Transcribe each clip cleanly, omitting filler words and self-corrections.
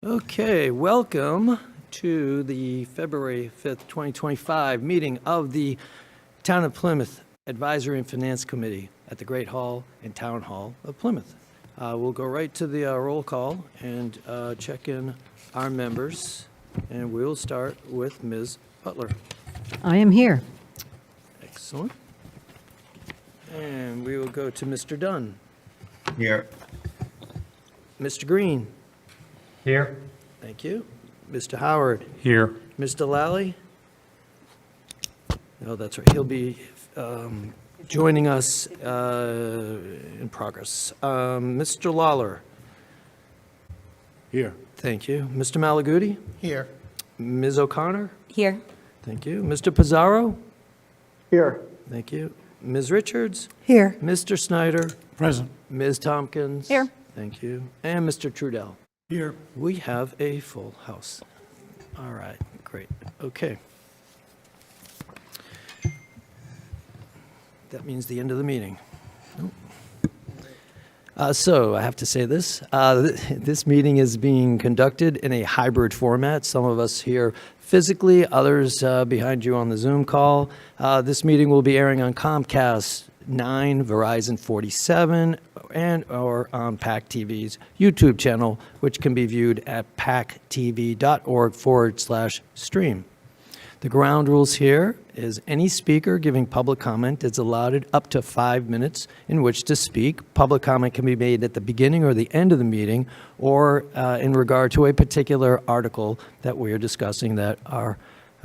Okay, welcome to the February 5th, 2025 meeting of the Town of Plymouth Advisory and Finance Committee at the Great Hall and Town Hall of Plymouth. We'll go right to the roll call and check in our members, and we'll start with Ms. Butler. I am here. Excellent. And we will go to Mr. Dunn. Here. Mr. Green. Here. Thank you. Mr. Howard. Here. Mr. Lally? Oh, that's right. He'll be joining us in progress. Mr. Lawler? Here. Thank you. Mr. Malaguti? Here. Ms. O'Connor? Here. Thank you. Mr. Pizarro? Here. Thank you. Ms. Richards? Here. Mr. Snyder? Present. Ms. Tompkins? Here. Thank you. And Mr. Trudell? Here. We have a full house. All right, great. Okay. That means the end of the meeting. So I have to say this. This meeting is being conducted in a hybrid format. Some of us here physically, others behind you on the Zoom call. This meeting will be airing on Comcast 9, Verizon 47, and or on PAC TV's YouTube channel, which can be viewed at pactv.org/stream. The ground rules here is any speaker giving public comment is allotted up to 5 minutes in which to speak. Public comment can be made at the beginning or the end of the meeting, or in regard to a particular article that we are discussing that our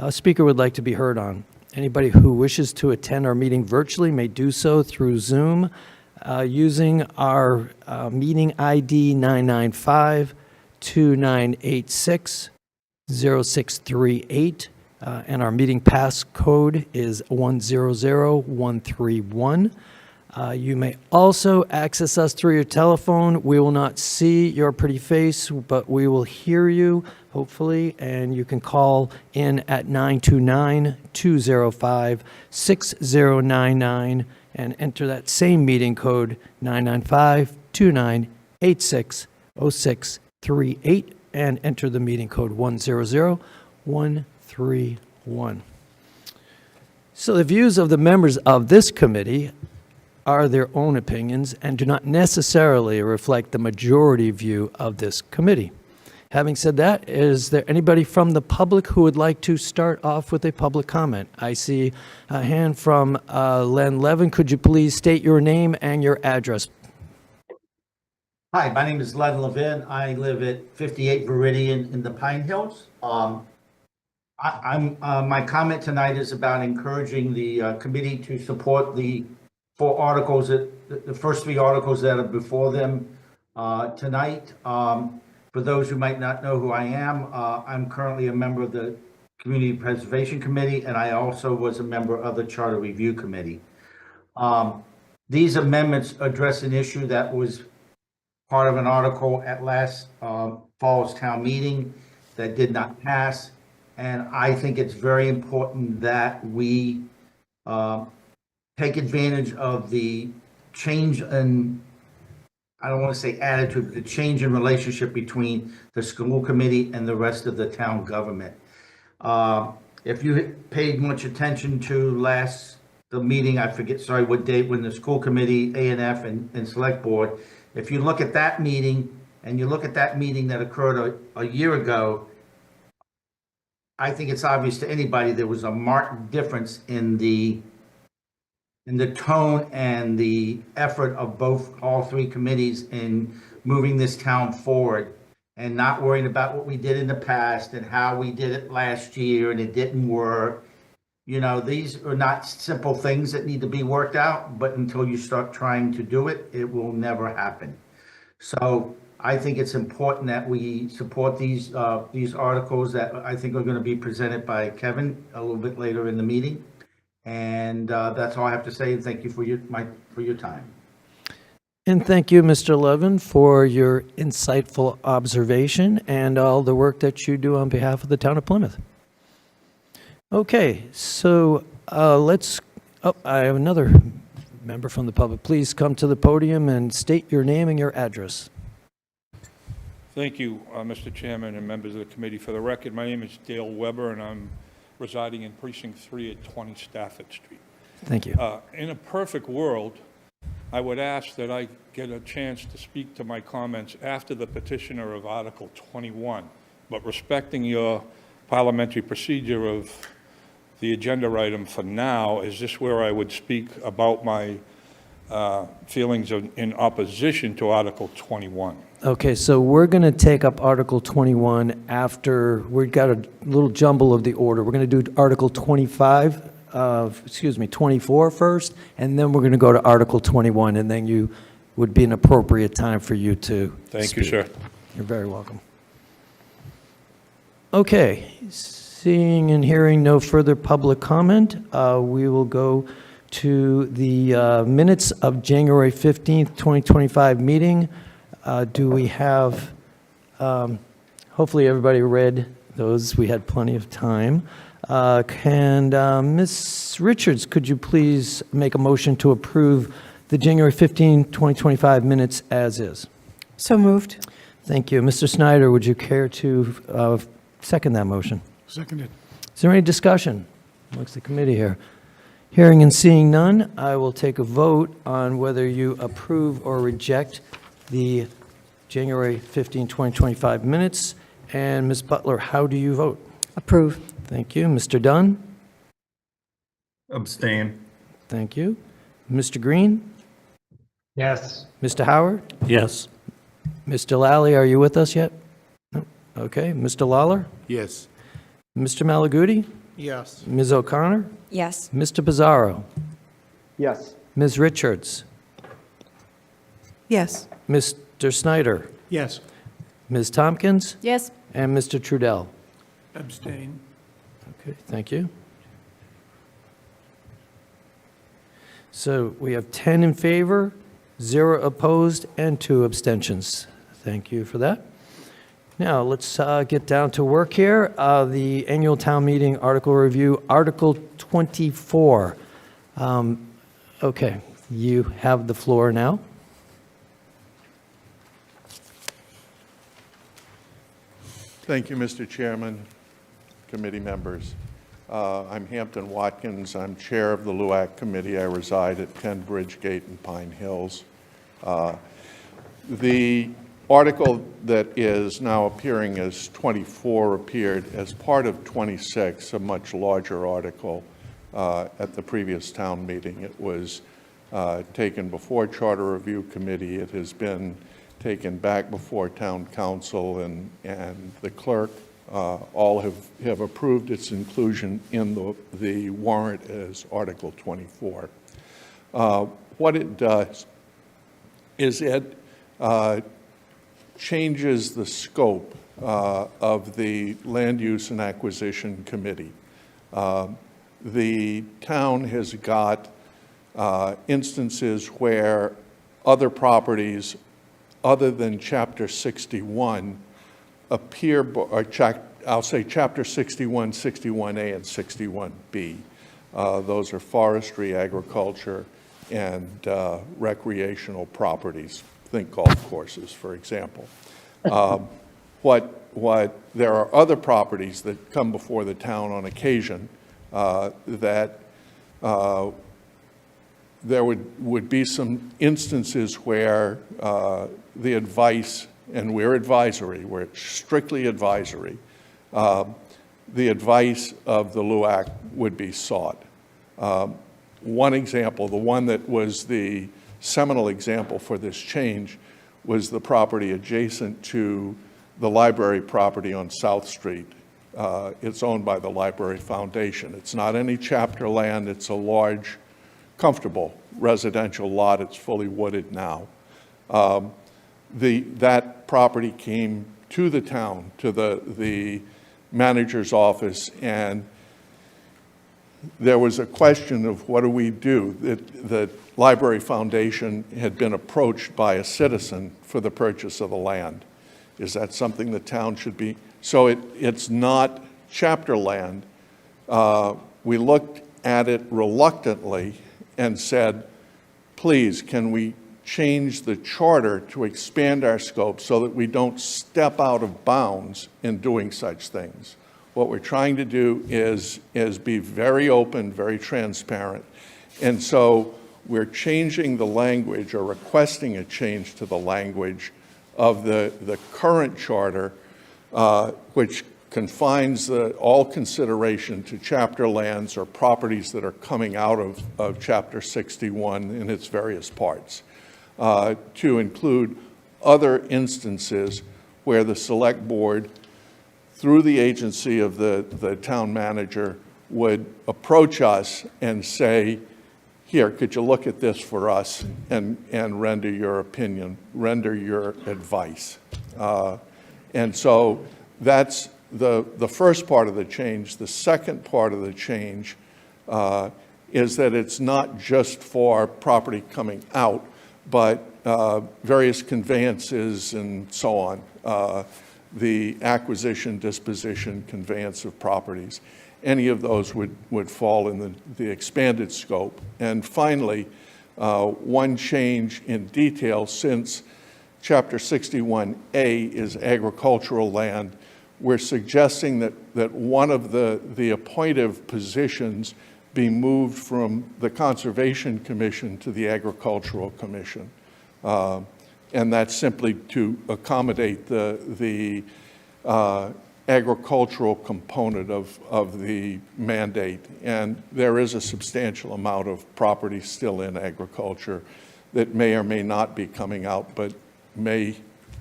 speaker would like to be heard on. Anybody who wishes to attend our meeting virtually may do so through Zoom using our meeting ID 995-2986-0638. And our meeting pass code is 100131. You may also access us through your telephone. We will not see your pretty face, but we will hear you, hopefully, and you can call in at 929-205-6099 and enter that same meeting code 995-2986-0638 and enter the meeting code 100131. So the views of the members of this committee are their own opinions and do not necessarily reflect the majority view of this committee. Having said that, is there anybody from the public who would like to start off with a public comment? I see a hand from Len Levin. Could you please state your name and your address? Hi, my name is Len Levin. I live at 58 Viridian in the Pine Hills. My comment tonight is about encouraging the committee to support the four articles, the first three articles that are before them tonight. For those who might not know who I am, I'm currently a member of the Community Preservation Committee, and I also was a member of the Charter Review Committee. These amendments address an issue that was part of an article at last fall's town meeting that did not pass. And I think it's very important that we take advantage of the change in, I don't want to say attitude, but the change in relationship between the school committee and the rest of the town government. If you paid much attention to the meeting, I forget, sorry, what date, when the school committee, A&F and select board, if you look at that meeting and you look at that meeting that occurred a year ago, I think it's obvious to anybody there was a marked difference in the tone and the effort of all three committees in moving this town forward and not worrying about what we did in the past and how we did it last year and it didn't work. You know, these are not simple things that need to be worked out, but until you start trying to do it, it will never happen. So I think it's important that we support these articles that I think are going to be presented by Kevin a little bit later in the meeting. And that's all I have to say. And thank you for your time. And thank you, Mr. Levin, for your insightful observation and all the work that you do on behalf of the town of Plymouth. Okay, so I have another member from the public. Please come to the podium and state your name and your address. Thank you, Mr. Chairman and members of the committee. For the record, my name is Dale Weber, and I'm residing in Precinct 3 at 20 Stafford Street. Thank you. In a perfect world, I would ask that I get a chance to speak to my comments after the petitioner of Article 21, but respecting your parliamentary procedure of the agenda item for now, is this where I would speak about my feelings in opposition to Article 21? Okay, so we're going to take up Article 21 after, we've got a little jumble of the order. We're going to do Article 24 first, and then we're going to go to Article 21, and then you would be an appropriate time for you to Thank you, speak. sir. You're very welcome. Okay, seeing and hearing no further public comment, we will go to the minutes of January 15th, 2025 meeting. Do we have, hopefully everybody read those. We had plenty of time. Ms. Richards, could you please make a motion to approve the January 15, 2025 minutes as is? So moved. Thank you. Mr. Snyder, would you care to second that motion? Seconded. Is there any discussion amongst the committee here? Hearing and seeing none, I will take a vote on whether you approve or reject the January 15, 2025 minutes. And Ms. Butler, how do you vote? Approve. Thank you. Mr. Dunn? Abstain. Thank you. Mr. Green? Yes. Mr. Howard? Yes. Mr. Lally, are you with us yet? No. Okay. Mr. Lawler? Yes. Mr. Malaguti? Yes. Ms. O'Connor? Yes. Mr. Pizarro? Yes. Ms. Richards? Yes. Mr. Snyder? Yes. Ms. Tompkins? Yes. And Mr. Trudell? Abstain. Okay, thank you. So we have 10 in favor, 0 opposed, and 2 abstentions. Thank you for that. Now, let's get down to work here. The annual town meeting article review, Article 24. Okay, you have the floor now. Thank you, Mr. Chairman, committee members. I'm Hampton Watkins. I'm chair of the LUAC committee. I reside at 10 Bridgegate in Pine Hills. The article that is now appearing as 24 appeared as part of 26, a much larger article at the previous town meeting. It was taken before Charter Review Committee. It has been taken back before Town Council and the clerk. All have approved its inclusion in the warrant as Article 24. What it does is it changes the scope of the Land Use and Acquisition Committee. The town has got instances where other properties other than Chapter 61 appear, or I'll say Chapter 61, 61A, and 61B. Those are forestry, agriculture, and recreational properties. Think golf courses, for example. There are other properties that come before the town on occasion that there would be some instances where the advice, and we're advisory, we're strictly advisory, the advice of the LUAC would be sought. One example, the one that was the seminal example for this change, was the property adjacent to the library property on South Street. It's owned by the Library Foundation. It's not any chapter land. It's a large, comfortable residential lot. It's fully wooded now. That property came to the town, to the manager's office, and there was a question of what do we do? The Library Foundation had been approached by a citizen for the purchase of the land. Is that something the town should be? So it's not chapter land. We looked at it reluctantly and said, please, can we change the charter to expand our scope so that we don't step out of bounds in doing such things. What we're trying to do is be very open, very transparent. And so we're changing the language or requesting a change to the language of the current charter, which confines all consideration to chapter lands or properties that are coming out of Chapter 61 in its various parts, to include other instances where the select board, through the agency of the town manager, would approach us and say, here, could you look at this for us and render your opinion, render your advice. And so that's the first part of the change. The second part of the change is that it's not just for property coming out, but various conveyances and so on, the acquisition, disposition, conveyance of properties. Any of those would fall in the expanded scope. And finally, one change in detail, since Chapter 61A is agricultural land, we're suggesting that one of the appointive positions be moved from the Conservation Commission to the Agricultural Commission. And that's simply to accommodate the agricultural component of the mandate. And there is a substantial amount of property still in agriculture that may or may not be coming out, but may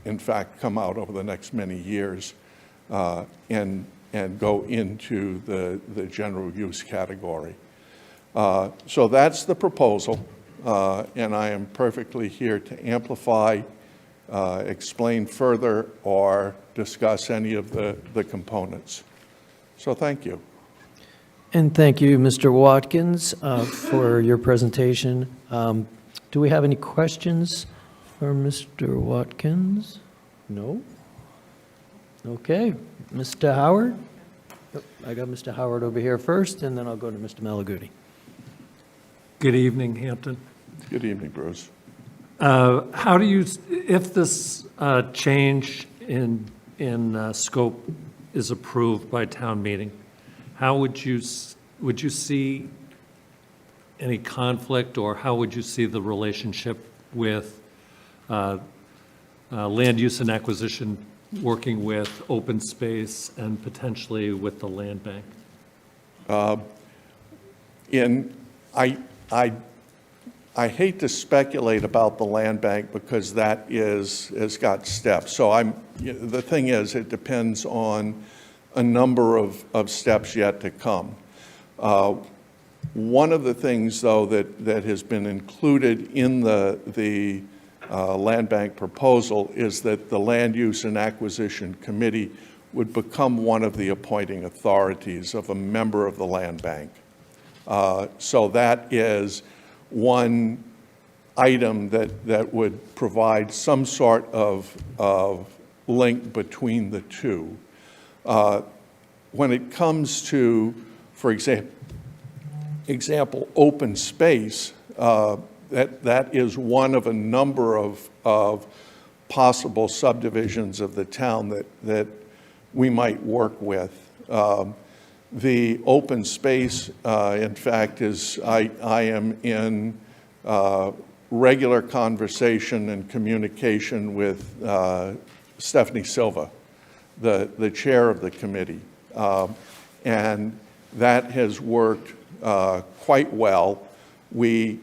in fact come out over the next many years and go into the general use category. So that's the proposal, and I am perfectly here to amplify, explain further, or discuss any of the components. So thank you. And thank you, Mr. Watkins, for your presentation. Do we have any questions for Mr. Watkins? No? Okay. Mr. Howard? Yep, I got Mr. Howard over here first, and then I'll go to Mr. Malaguti. Good evening, Hampton. Good evening, Bruce. How do you, if this change in scope is approved by town meeting, how would you see any conflict, or how would you see the relationship with land use and acquisition working with open space and potentially with the land bank? I hate to speculate about the land bank because that has got steps. So the thing is, it depends on a number of steps yet to come. One of the things, though, that has been included in the land bank proposal is that the Land Use and Acquisition Committee would become one of the appointing authorities of a member of the land bank. So that is one item that would provide some sort of link between the two. When it comes to, for example, open space, that is one of a number of possible subdivisions of the town that we might work with. The open space, in fact, is I am in regular conversation and communication with Stephanie Silva, the chair of the committee. And that has worked quite well. We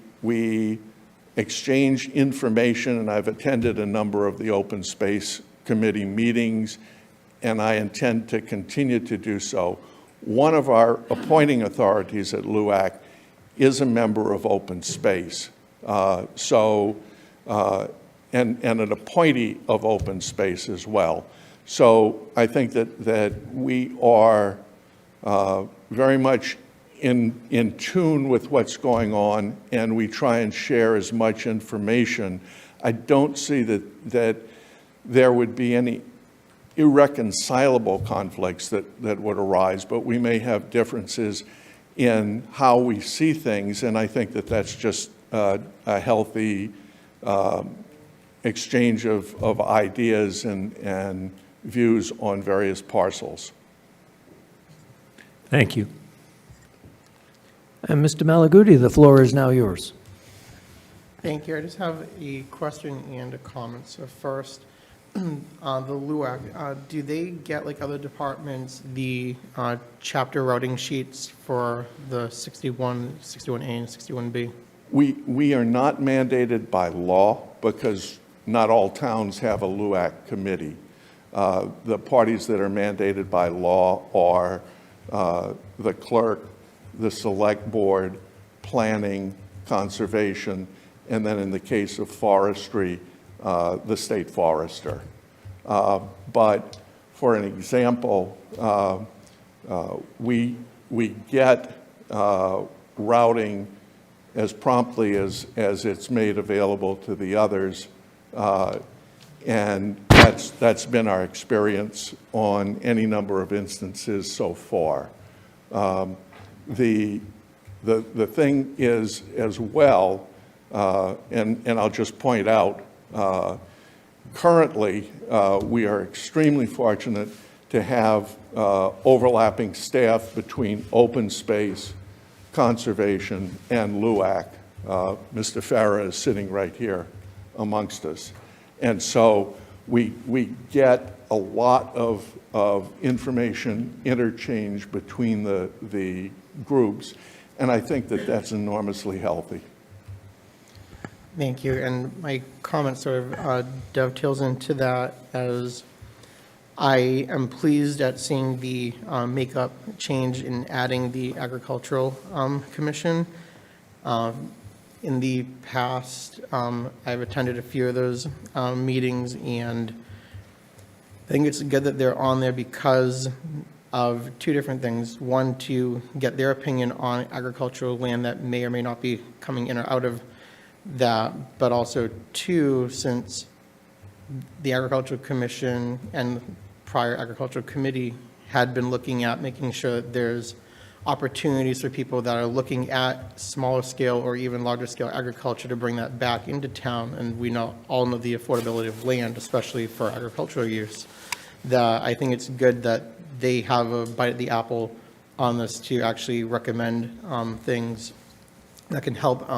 exchange information, and I've attended a number of the open space committee meetings, and I intend to continue to do so. One of our appointing authorities at LUAC is a member of open space. And an appointee of open space as well. So I think that we are very much in tune with what's going on, and we try and share as much information. I don't see that there would be any irreconcilable conflicts that would arise, but we may have differences in how we see things, and I think that that's just a healthy exchange of ideas and views on various parcels. Thank you. And Mr. Malaguti, the floor is now yours. Thank you. I just have a question and a comment. So first, the LUAC, do they get, like other departments, the chapter routing sheets for the 61, 61A and 61B? We are not mandated by law because not all towns have a LUAC committee. The parties that are mandated by law are the clerk, the select board, planning, conservation, and then in the case of forestry, the state forester. But for an example, we get routing as promptly as it's made available to the others, and that's been our experience on any number of instances so far. The thing is as well, and I'll just point out, currently we are extremely fortunate to have overlapping staff between open space, conservation, and LUAC. Mr. Farah is sitting right here amongst us. And so we get a lot of information interchange between the groups, and I think that that's enormously healthy. Thank you. And my comment sort of dovetails into that, as I am pleased at seeing the makeup change in adding the Agricultural Commission. In the past, I've attended a few of those meetings, and I think it's good that they're on there because of two different things. One, to get their opinion on agricultural land that may or may not be coming in or out of that, but also two, since the Agricultural Commission and prior Agricultural Committee had been looking at making sure that there's opportunities for people that are looking at smaller scale or even larger scale agriculture to bring that back into town. And we all know the affordability of land, especially for agricultural use. That I think it's good that they have a bite at the apple on this to actually recommend things that can help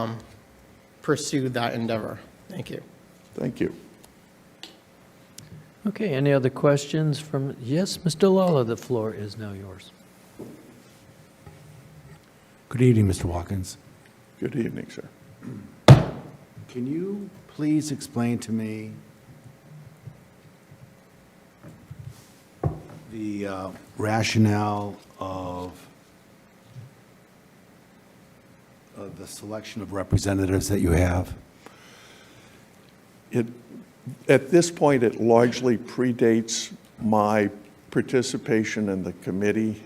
pursue that endeavor. Thank you. Thank you. Okay, any other questions from, yes, Mr. Lawler, the floor is now yours. Good evening, Mr. Watkins. Good evening, sir. Can you please explain to me the rationale of the selection of representatives that you have? At this point, it largely predates my participation in the committee.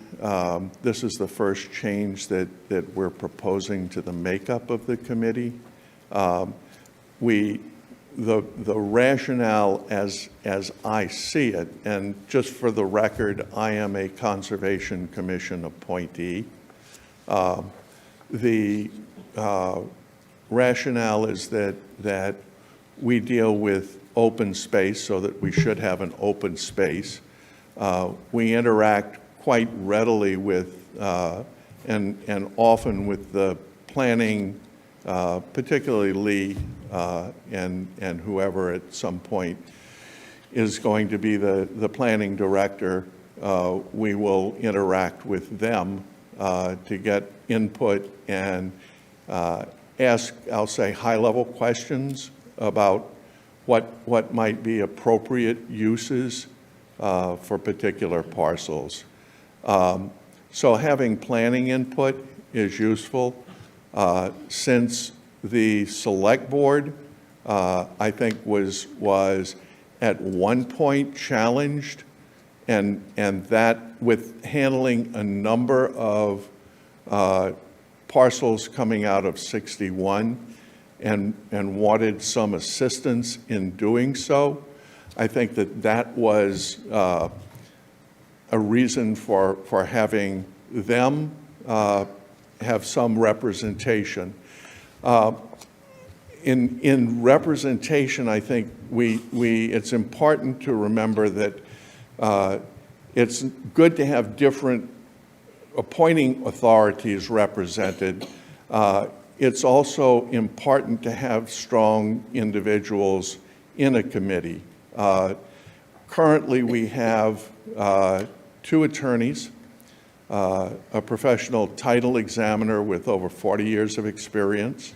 This is the first change that we're proposing to the makeup of the committee. The rationale as I see it, and just for the record, I am a Conservation Commission appointee. The rationale is that we deal with open space, so that we should have an open space. We interact quite readily with and often with the planning, particularly Lee and whoever at some point is going to be the planning director. We will interact with them to get input and ask, I'll say, high-level questions about what might be appropriate uses for particular parcels. So having planning input is useful. Since the select board, I think was at one point challenged, and that with handling a number of parcels coming out of 61 and wanted some assistance in doing so, I think that was a reason for having them have some representation. in representation, I think it's important to remember that it's good to have different appointing authorities represented. It's also important to have strong individuals in a committee. Currently, we have 2 attorneys, a professional title examiner with over 40 years of experience,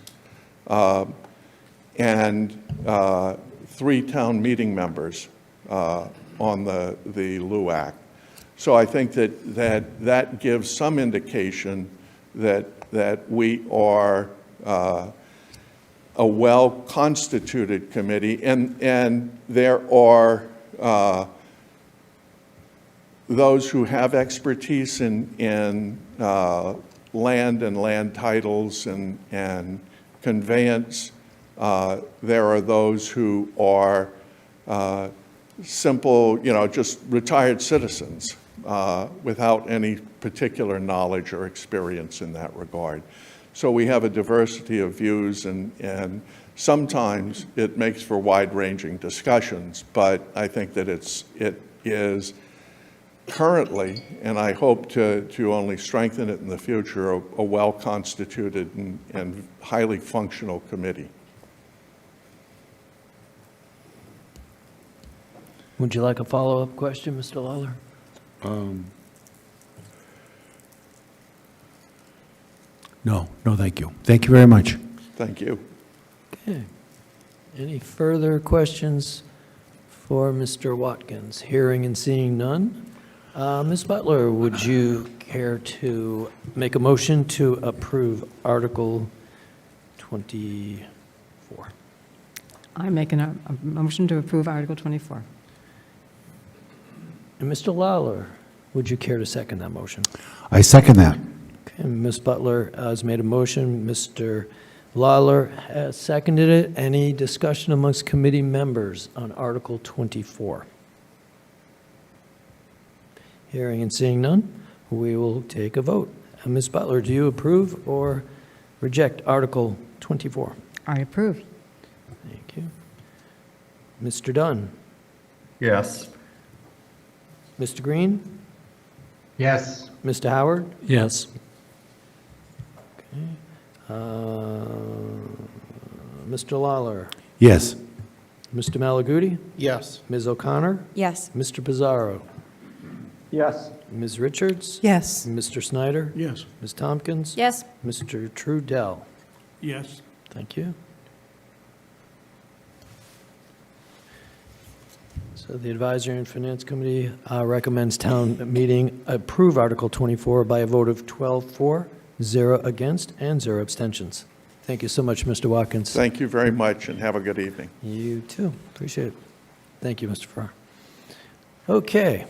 and 3 town meeting members on the LUAC. So I think that gives some indication that we are a well-constituted committee, and there are those who have expertise in land and land titles and conveyance. There are those who are simple, just retired citizens without any particular knowledge or experience in that regard. So we have a diversity of views, and sometimes it makes for wide-ranging discussions, but I think that it is currently, and I hope to only strengthen it in the future, a well-constituted and highly functional committee. Would you like a follow-up question, Mr. Lawler? No, thank you. Thank you very much. Thank you. Okay. Any further questions for Mr. Watkins? Hearing and seeing none. Ms. Butler, would you care to make a motion to approve Article 24? I make a motion to approve Article 24. And Mr. Lawler, would you care to second that motion? I second that. Okay, Ms. Butler has made a motion. Mr. Lawler has seconded it. Any discussion amongst committee members on Article 24? Hearing and seeing none, we will take a vote. Ms. Butler, do you approve or reject Article 24? I approve. Thank you. Mr. Dunn? Yes. Mr. Green? Yes. Mr. Howard? Yes. Mr. Lawler? Yes. Mr. Malaguti? Yes. Ms. O'Connor? Yes. Mr. Pizarro? Yes. Ms. Richards? Yes. Mr. Snyder? Yes. Ms. Tompkins? Yes. Mr. Trudell? Yes. Thank you. So the Advisory and Finance Committee recommends town meeting approve Article 24 by a vote of 12-4, 0 against, and 0 abstentions. Thank you so much, Mr. Watkins. Thank you very much, and have a good evening. You too. Appreciate it. Thank you, Mr. Farrar. Okay,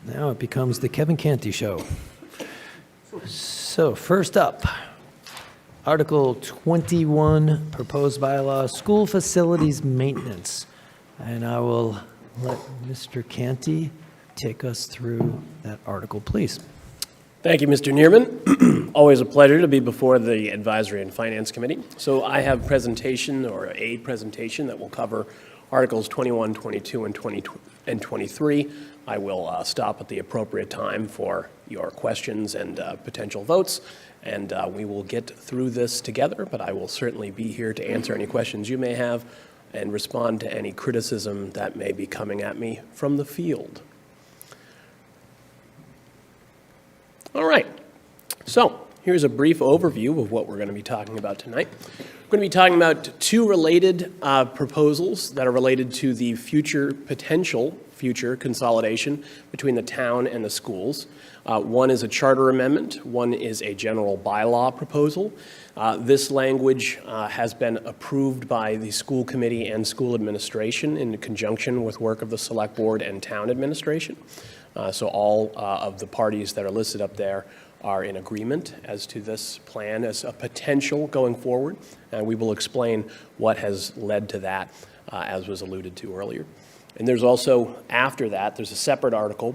now it becomes the Kevin Canty Show. So first up, Article 21, proposed bylaw, school facilities maintenance. And I will let Mr. Canty take us through that article, please. Thank you, Mr. Neerman. Always a pleasure to be before the Advisory and Finance Committee. So I have a presentation that will cover Articles 21, 22, and 23. I will stop at the appropriate time for your questions and potential votes, and we will get through this together, but I will certainly be here to answer any questions you may have and respond to any criticism that may be coming at me from the field. All right, so here's a brief overview of what we're going to be talking about tonight. We're going to be talking about 2 related proposals that are related to the potential future consolidation between the town and the schools. One is a charter amendment, one is a general bylaw proposal. This language has been approved by the school committee and school administration in conjunction with work of the select board and town administration. So all of the parties that are listed up there are in agreement as to this plan as a potential going forward, and we will explain what has led to that, as was alluded to earlier. And there's also, after that, there's a separate article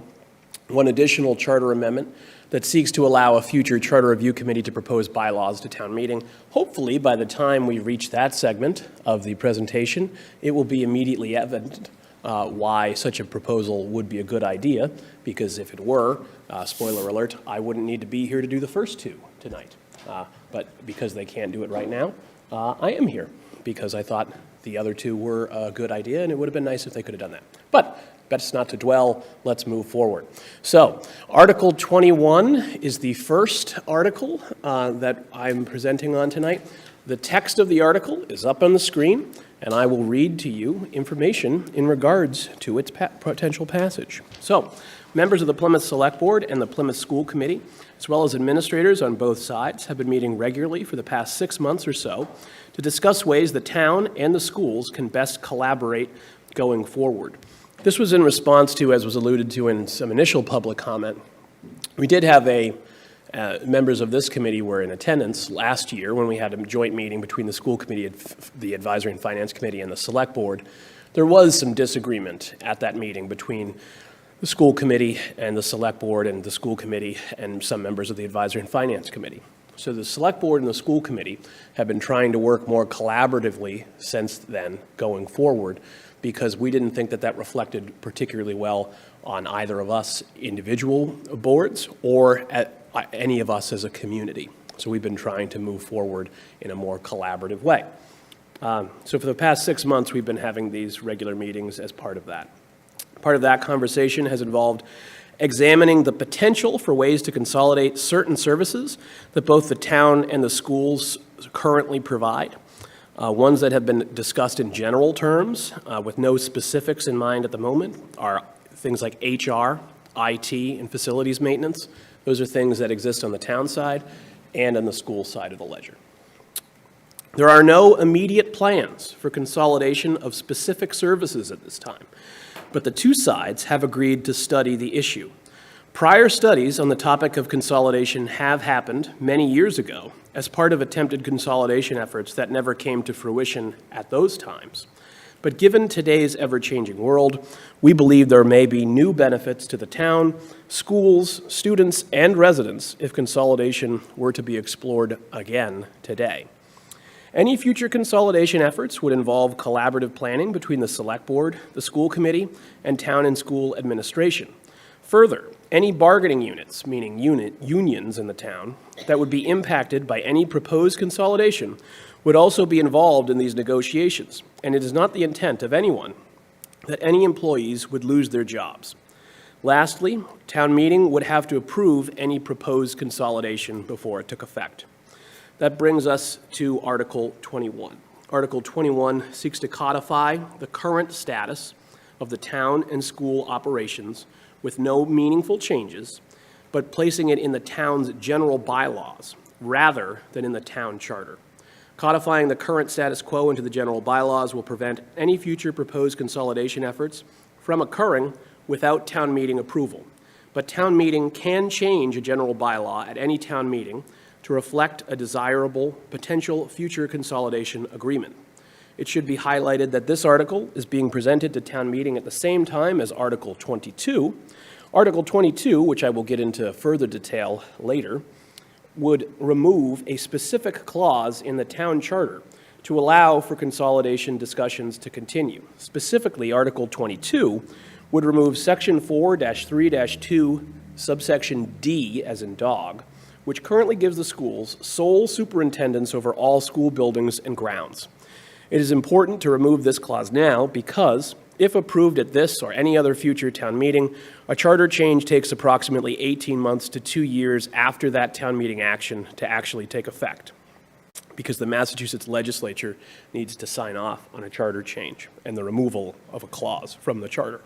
one additional charter amendment that seeks to allow a future charter review committee to propose bylaws to town meeting. Hopefully, by the time we reach that segment of the presentation, it will be immediately evident why such a proposal would be a good idea, because if it were, spoiler alert, I wouldn't need to be here to do the first two tonight. But because they can't do it right now, I am here, because I thought the other two were a good idea, and it would have been nice if they could have done that. But best not to dwell, let's move forward. So, Article 21 is the first article that I'm presenting on tonight. The text of the article is up on the screen, and I will read to you information in regards to its potential passage. So, members of the Plymouth Select Board and the Plymouth School Committee, as well as administrators on both sides, have been meeting regularly for the past 6 months or so to discuss ways the town and the schools can best collaborate going forward. This was in response to, as was alluded to in some initial public comment, we did have members of this committee were in attendance last year when we had a joint meeting between the school committee, the advisory and finance committee, and the select board. There was some disagreement at that meeting between the school committee and the select board and the school committee and some members of the advisory and finance committee. So the select board and the school committee have been trying to work more collaboratively since then going forward, because we didn't think that that reflected particularly well on either of us individual boards or at any of us as a community. So we've been trying to move forward in a more collaborative way. So for the past 6 months, we've been having these regular meetings as part of that. Part of that conversation has involved examining the potential for ways to consolidate certain services that both the town and the schools currently provide. Ones that have been discussed in general terms, with no specifics in mind at the moment, are things like HR, IT, and facilities maintenance. Those are things that exist on the town side and on the school side of the ledger. There are no immediate plans for consolidation of specific services at this time, but the two sides have agreed to study the issue. Prior studies on the topic of consolidation have happened many years ago as part of attempted consolidation efforts that never came to fruition at those times. But given today's ever-changing world, we believe there may be new benefits to the town, schools, students, and residents if consolidation were to be explored again today. Any future consolidation efforts would involve collaborative planning between the select board, the school committee, and town and school administration. Further, any bargaining units, meaning unions in the town, that would be impacted by any proposed consolidation would also be involved in these negotiations, and it is not the intent of anyone that any employees would lose their jobs. Lastly, town meeting would have to approve any proposed consolidation before it took effect. That brings us to Article 21. Article 21 seeks to codify the current status of the town and school operations with no meaningful changes, but placing it in the town's general bylaws rather than in the town charter. Codifying the current status quo into the general bylaws will prevent any future proposed consolidation efforts from occurring without town meeting approval. But town meeting can change a general bylaw at any town meeting to reflect a desirable potential future consolidation agreement. It should be highlighted that this article is being presented to town meeting at the same time as Article 22. Article 22, which I will get into further detail later, would remove a specific clause in the town charter to allow for consolidation discussions to continue. Specifically, Article 22 would remove Section 4-3-2, subsection D, as in dog, which currently gives the schools sole superintendence over all school buildings and grounds. It is important to remove this clause now because, if approved at this or any other future town meeting, a charter change takes approximately 18 months to 2 years after that town meeting action to actually take effect, because the Massachusetts legislature needs to sign off on a charter change and the removal of a clause from the charter.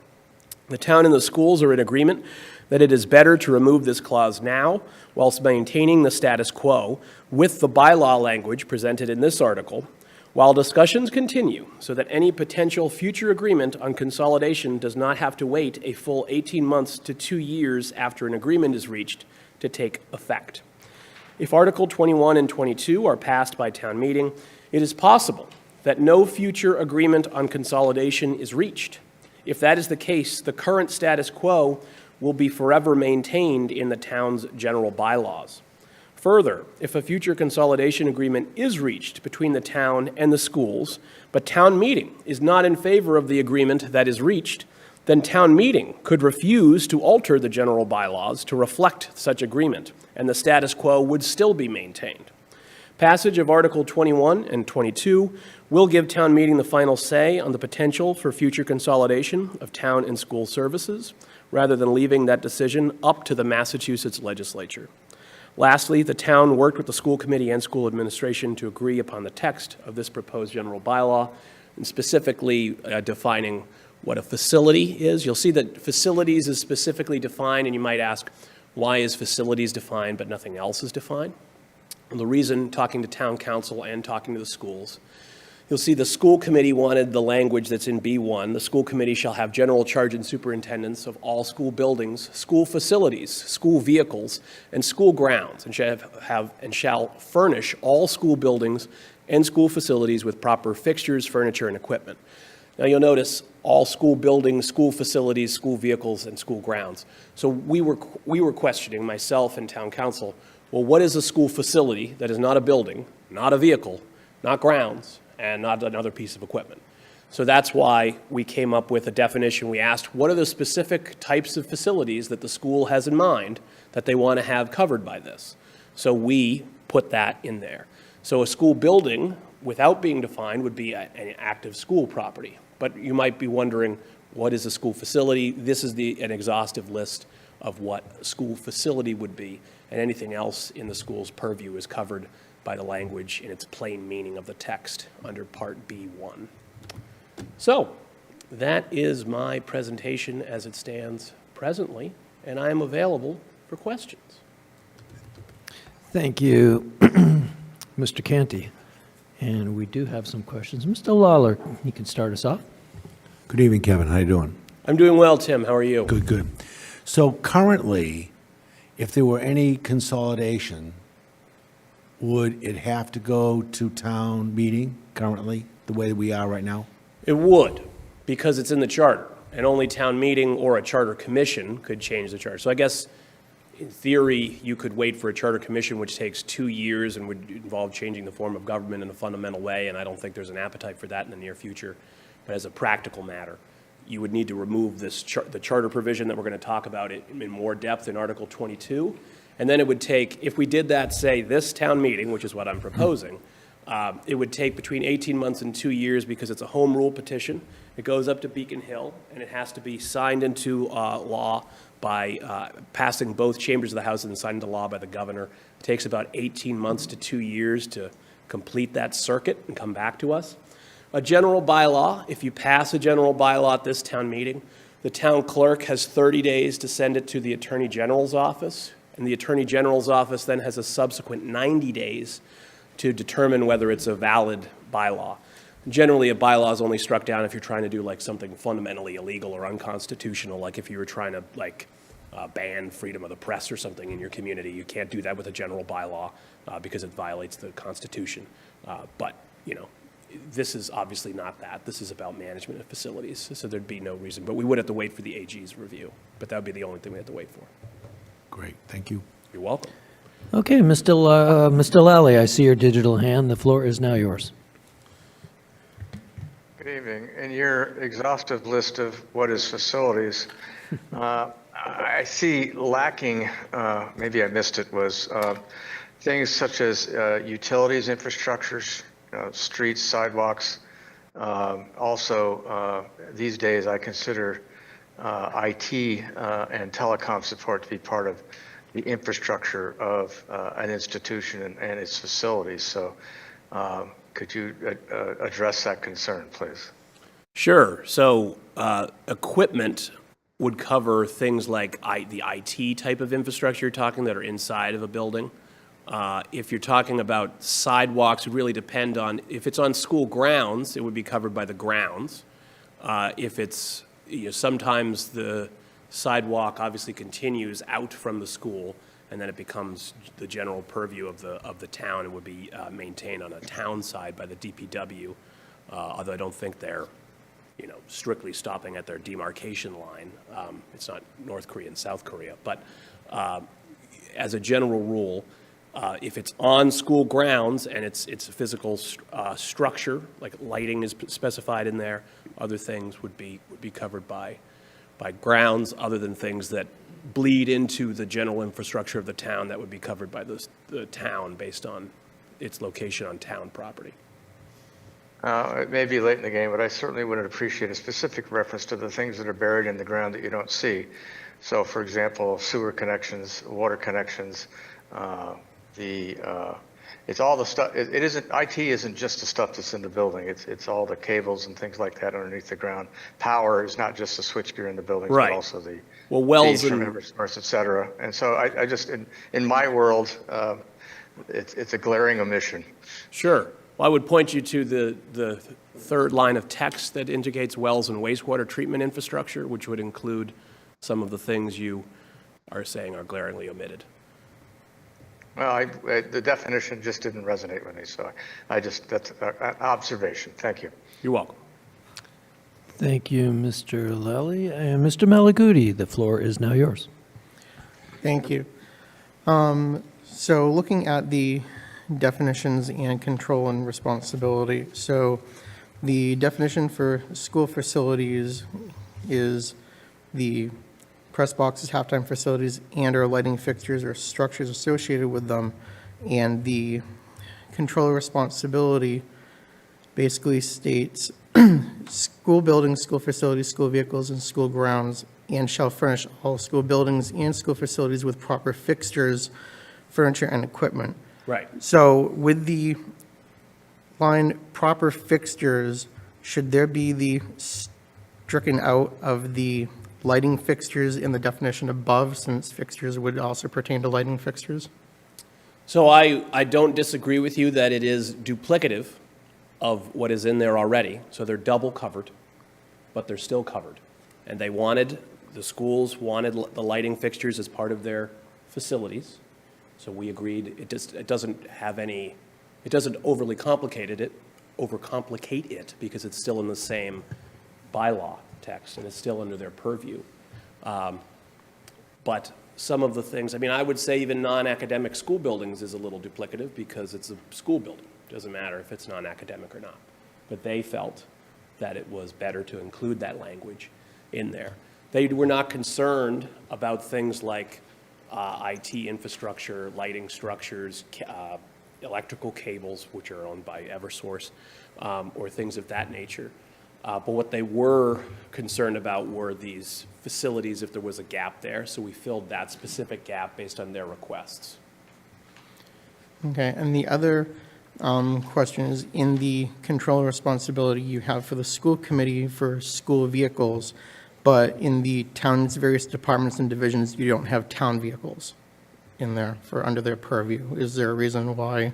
The town and the schools are in agreement that it is better to remove this clause now whilst maintaining the status quo with the bylaw language presented in this article, while discussions continue so that any potential future agreement on consolidation does not have to wait a full 18 months to 2 years after an agreement is reached to take effect. If Article 21 and 22 are passed by town meeting, it is possible that no future agreement on consolidation is reached. If that is the case, the current status quo will be forever maintained in the town's general bylaws. Further, if a future consolidation agreement is reached between the town and the schools, but town meeting is not in favor of the agreement that is reached, then town meeting could refuse to alter the general bylaws to reflect such agreement, and the status quo would still be maintained. Passage of Article 21 and 22 will give town meeting the final say on the potential for future consolidation of town and school services, rather than leaving that decision up to the Massachusetts legislature. Lastly, the town worked with the school committee and school administration to agree upon the text of this proposed general bylaw, and specifically defining what a facility is. You'll see that facilities is specifically defined, and you might ask, why is facilities defined but nothing else is defined? And the reason, talking to town council and talking to the schools, you'll see the school committee wanted the language that's in B1. The school committee shall have general charge and superintendence of all school buildings, school facilities, school vehicles, and school grounds, and shall furnish all school buildings and school facilities with proper fixtures, furniture, and equipment. Now you'll notice all school buildings, school facilities, school vehicles, and school grounds. So we were questioning, myself and town council, well, what is a school facility that is not a building, not a vehicle, not grounds, and not another piece of equipment? So that's why we came up with a definition. We asked, what are the specific types of facilities that the school has in mind that they want to have covered by this? So we put that in there. So a school building, without being defined, would be an active school property. But you might be wondering, what is a school facility? This is an exhaustive list of what a school facility would be, and anything else in the school's purview is covered by the language in its plain meaning of the text under Part B1. So that is my presentation as it stands presently, and I am available for questions. Thank you, Mr. Canty. And we do have some questions. Mr. Lawler, you can start us off. Good evening, Kevin. How you doing? I'm doing well, Tim. How are you? Good, good. So currently, if there were any consolidation, would it have to go to town meeting currently, the way we are right now? It would, because it's in the charter, and only town meeting or a charter commission could change the charter. So I guess, in theory, you could wait for a charter commission, which takes 2 years and would involve changing the form of government in a fundamental way, and I don't think there's an appetite for that in the near future. But as a practical matter, you would need to remove this the charter provision that we're going to talk about in more depth in Article 22, and then it would take, if we did that, say, this town meeting, which is what I'm proposing, it would take between 18 months and 2 years because it's a home rule petition. It goes up to Beacon Hill, and it has to be signed into law by passing both chambers of the House and signed into law by the governor. It takes about 18 months to 2 years to complete that circuit and come back to us. A general bylaw, if you pass a general bylaw at this town meeting, the town clerk has 30 days to send it to the Attorney General's office, and the Attorney General's office then has a subsequent 90 days to determine whether it's a valid bylaw. Generally, a bylaw is only struck down if you're trying to do like something fundamentally illegal or unconstitutional, like if you were trying to ban freedom of the press or something in your community. You can't do that with a general bylaw because it violates the Constitution. But, you know, this is obviously not that. This is about management of facilities, so there'd be no reason. But we would have to wait for the AG's review, but that would be the only thing we have to wait for. Great, thank you. You're welcome. Okay, Mr. Lally, I see your digital hand. The floor is now yours. Good evening. In your exhaustive list of what is facilities, I see lacking, maybe I missed it, was things such as utilities, infrastructures, streets, sidewalks. Also, these days I consider IT and telecom support to be part of the infrastructure of an institution and its facilities. So could you address that concern, please? Sure. So equipment would cover things like the IT type of infrastructure you're talking that are inside of a building. If you're talking about sidewalks, it would really depend on, if it's on school grounds, it would be covered by the grounds. If it's, sometimes the sidewalk obviously continues out from the school, and then it becomes the general purview of the town. It would be maintained on a town side by the DPW, although I don't think they're strictly stopping at their demarcation line. It's not North Korea and South Korea, but as a general rule, if it's on school grounds and it's a physical structure, like lighting is specified in there, other things would be covered by grounds, other than things that bleed into the general infrastructure of the town that would be covered by the town based on its location on town property. It may be late in the game, but I certainly would appreciate a specific reference to the things that are buried in the ground that you don't see. So, for example, sewer connections, water connections, it's all the stuff. It isn't, IT isn't just the stuff that's in the building. It's all the cables and things like that underneath the ground. Power is not just the switchgear in the buildings, Right. but also the Wells the and instrument source, et cetera. And so I just, in my world, it's a glaring omission. Sure. Well, I would point you to the third line of text that indicates wells and wastewater treatment infrastructure, which would include some of the things you are saying are glaringly omitted. Well, the definition just didn't resonate with me, so that's an observation. Thank you. You're welcome. Thank you, Mr. Lally. And Mr. Malaguti, the floor is now yours. Thank you. So looking at the definitions and control and responsibility. So the definition for school facilities is the press boxes, halftime facilities, and/or lighting fixtures or structures associated with them. And the control responsibility basically states school buildings, school facilities, school vehicles, and school grounds, and shall furnish all school buildings and school facilities with proper fixtures, furniture, and equipment. Right. So with the line proper fixtures, should there be the stricken out of the lighting fixtures in the definition above, since fixtures would also pertain to lighting fixtures? So I don't disagree with you that it is duplicative of what is in there already. So they're double covered, but they're still covered. And the schools wanted the lighting fixtures as part of their facilities. So we agreed. It doesn't overly complicate it because it's still in the same bylaw text and it's still under their purview. But some of the things, I would say even non-academic school buildings is a little duplicative because it's a school building. It doesn't matter if it's non-academic or not. But they felt that it was better to include that language in there. They were not concerned about things like IT infrastructure, lighting structures, electrical cables, which are owned by Eversource, or things of that nature. But what they were concerned about were these facilities if there was a gap there, so we filled that specific gap based on their requests. Okay, and the other question is, in the control responsibility you have for the school committee for school vehicles, but in the town's various departments and divisions, you don't have town vehicles in there for under their purview. Is there a reason why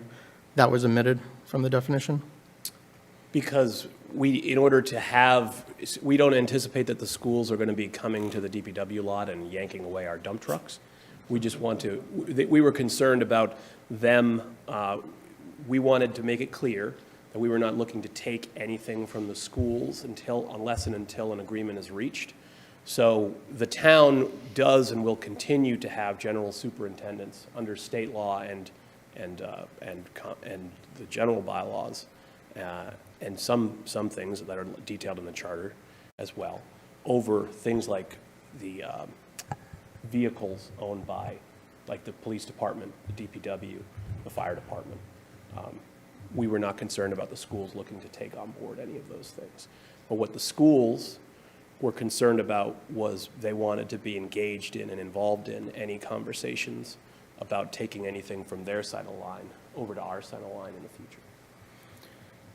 that was omitted from the definition? Because we don't anticipate that the schools are going to be coming to the DPW lot and yanking away our dump trucks. We just we were concerned about them, we wanted to make it clear that we were not looking to take anything from the schools unless and until an agreement is reached. So the town does and will continue to have general superintendents under state law and the general bylaws, and some things that are detailed in the charter as well, over things like the vehicles owned by, like the police department, the DPW, the fire department. We were not concerned about the schools looking to take on board any of those things. But what the schools were concerned about was they wanted to be engaged in and involved in any conversations about taking anything from their side of the line over to our side of the line in the future.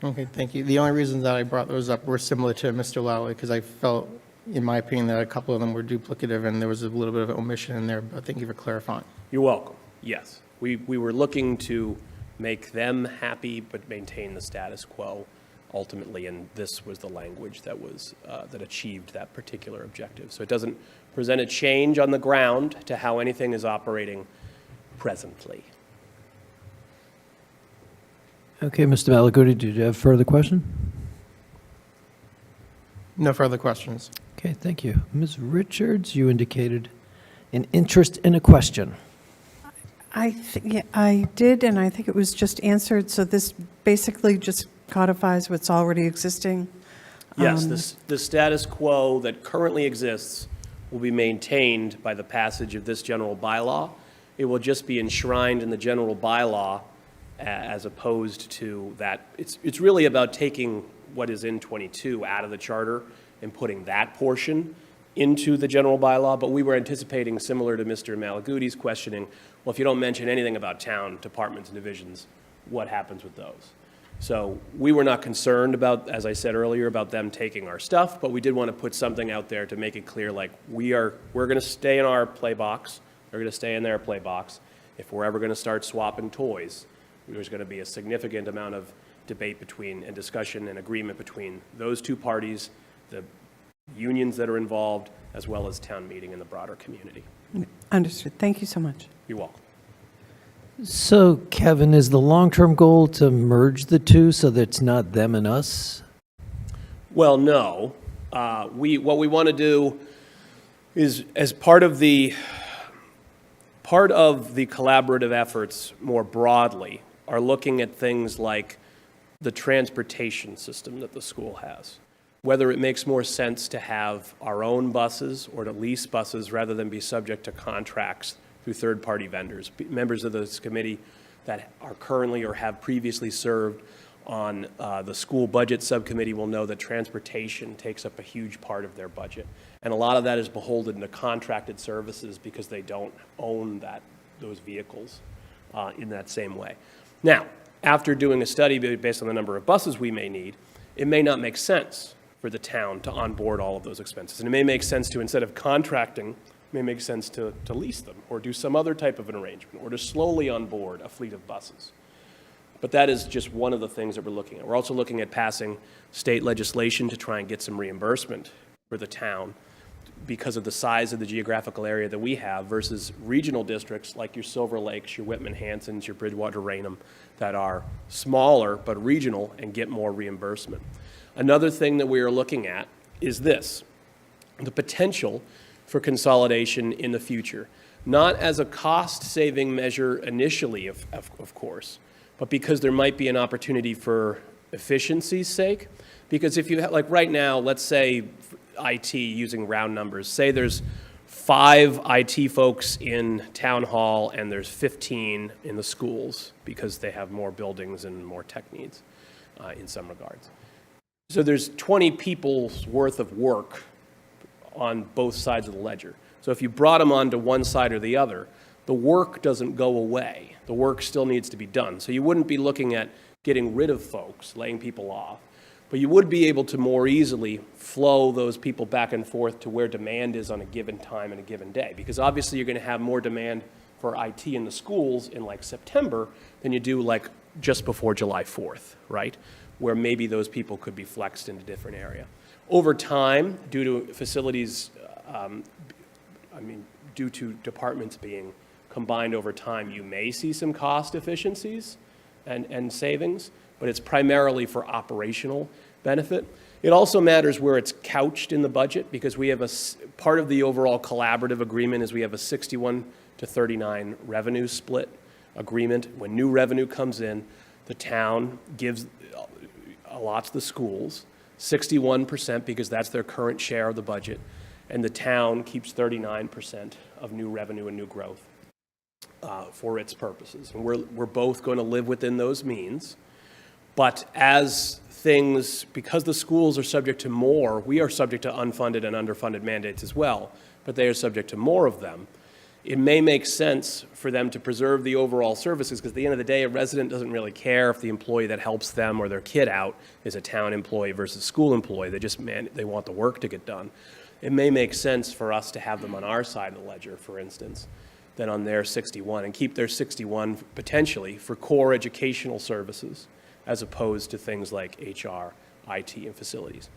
Okay, thank you. The only reasons that I brought those up were similar to Mr. Lally, because I felt, in my opinion, that a couple of them were duplicative and there was a little bit of an omission in there, but thank you for clarifying. You're welcome. Yes. We were looking to make them happy but maintain the status quo ultimately, and this was the language that achieved that particular objective. So it doesn't present a change on the ground to how anything is operating presently. Okay, Mr. Malaguti, did you have further question? No further questions. Okay, thank you. Ms. Richards, you indicated an interest in a question. Yeah, I did, and I think it was just answered, so this basically just codifies what's already existing. Yes, the status quo that currently exists will be maintained by the passage of this general bylaw. It will just be enshrined in the general bylaw as opposed to that. It's really about taking what is in 22 out of the charter and putting that portion into the general bylaw, but we were anticipating, similar to Mr. Malaguti's questioning, well, if you don't mention anything about town departments and divisions, what happens with those? So we were not concerned about, as I said earlier, about them taking our stuff, but we did want to put something out there to make it clear, like, we're going to stay in our play box, they're going to stay in their play box. If we're ever going to start swapping toys, there's going to be a significant amount of debate between, and discussion and agreement between those two parties, the unions that are involved, as well as town meeting and the broader community. Understood. Thank you so much. You're welcome. So, Kevin, is the long-term goal to merge the two so that it's not them and us? Well, no. What we want to do is, as part of the collaborative efforts more broadly, are looking at things like the transportation system that the school has. Whether it makes more sense to have our own buses or to lease buses rather than be subject to contracts through third-party vendors. Members of this committee that are currently or have previously served on the school budget subcommittee will know that transportation takes up a huge part of their budget. And a lot of that is beholden to contracted services because they don't own those vehicles in that same way. Now, after doing a study based on the number of buses we may need, it may not make sense for the town to onboard all of those expenses. And it may make sense to, instead of contracting, it may make sense to lease them or do some other type of an arrangement or to slowly onboard a fleet of buses. But that is just one of the things that we're looking at. We're also looking at passing state legislation to try and get some reimbursement for the town because of the size of the geographical area that we have versus regional districts like your Silver Lakes, your Whitman-Hansons, your Bridgewater-Raynham that are smaller but regional and get more reimbursement. Another thing that we are looking at is this, the potential for consolidation in the future, not as a cost-saving measure initially, of course, but because there might be an opportunity for efficiency's sake. Because if you have, like right now, let's say IT, using round numbers, say there's 5 IT folks in town hall and there's 15 in the schools because they have more buildings and more tech needs in some regards. So there's 20 people's worth of work on both sides of the ledger. So if you brought them onto one side or the other, the work doesn't go away. The work still needs to be done. So you wouldn't be looking at getting rid of folks, laying people off, but you would be able to more easily flow those people back and forth to where demand is on a given time and a given day. Because obviously you're going to have more demand for IT in the schools in like September than you do like just before July 4th, right? Where maybe those people could be flexed into a different area. Over time, due to facilities, due to departments being combined over time, you may see some cost efficiencies and savings, but it's primarily for operational benefit. It also matters where it's couched in the budget because we have part of the overall collaborative agreement is we have a 61 to 39 revenue split agreement. When new revenue comes in, the town allots the schools 61% because that's their current share of the budget, and the town keeps 39% of new revenue and new growth for its purposes. And we're both going to live within those means. But as things, because the schools are subject to more, we are subject to unfunded and underfunded mandates as well, but they are subject to more of them. It may make sense for them to preserve the overall services because at the end of the day, a resident doesn't really care if the employee that helps them or their kid out is a town employee versus school employee. They want the work to get done. It may make sense for us to have them on our side of the ledger, for instance, than on their 61 and keep their 61 potentially for core educational services as opposed to things like HR, IT, and facilities.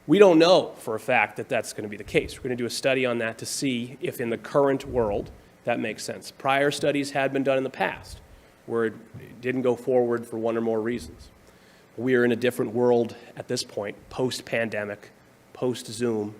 We don't know for a fact that that's going to be the case. We're going to do a study on that to see if in the current world that makes sense. Prior studies had been done in the past where it didn't go forward for one or more reasons. We are in a different world at this point, post-pandemic, post-Zoom,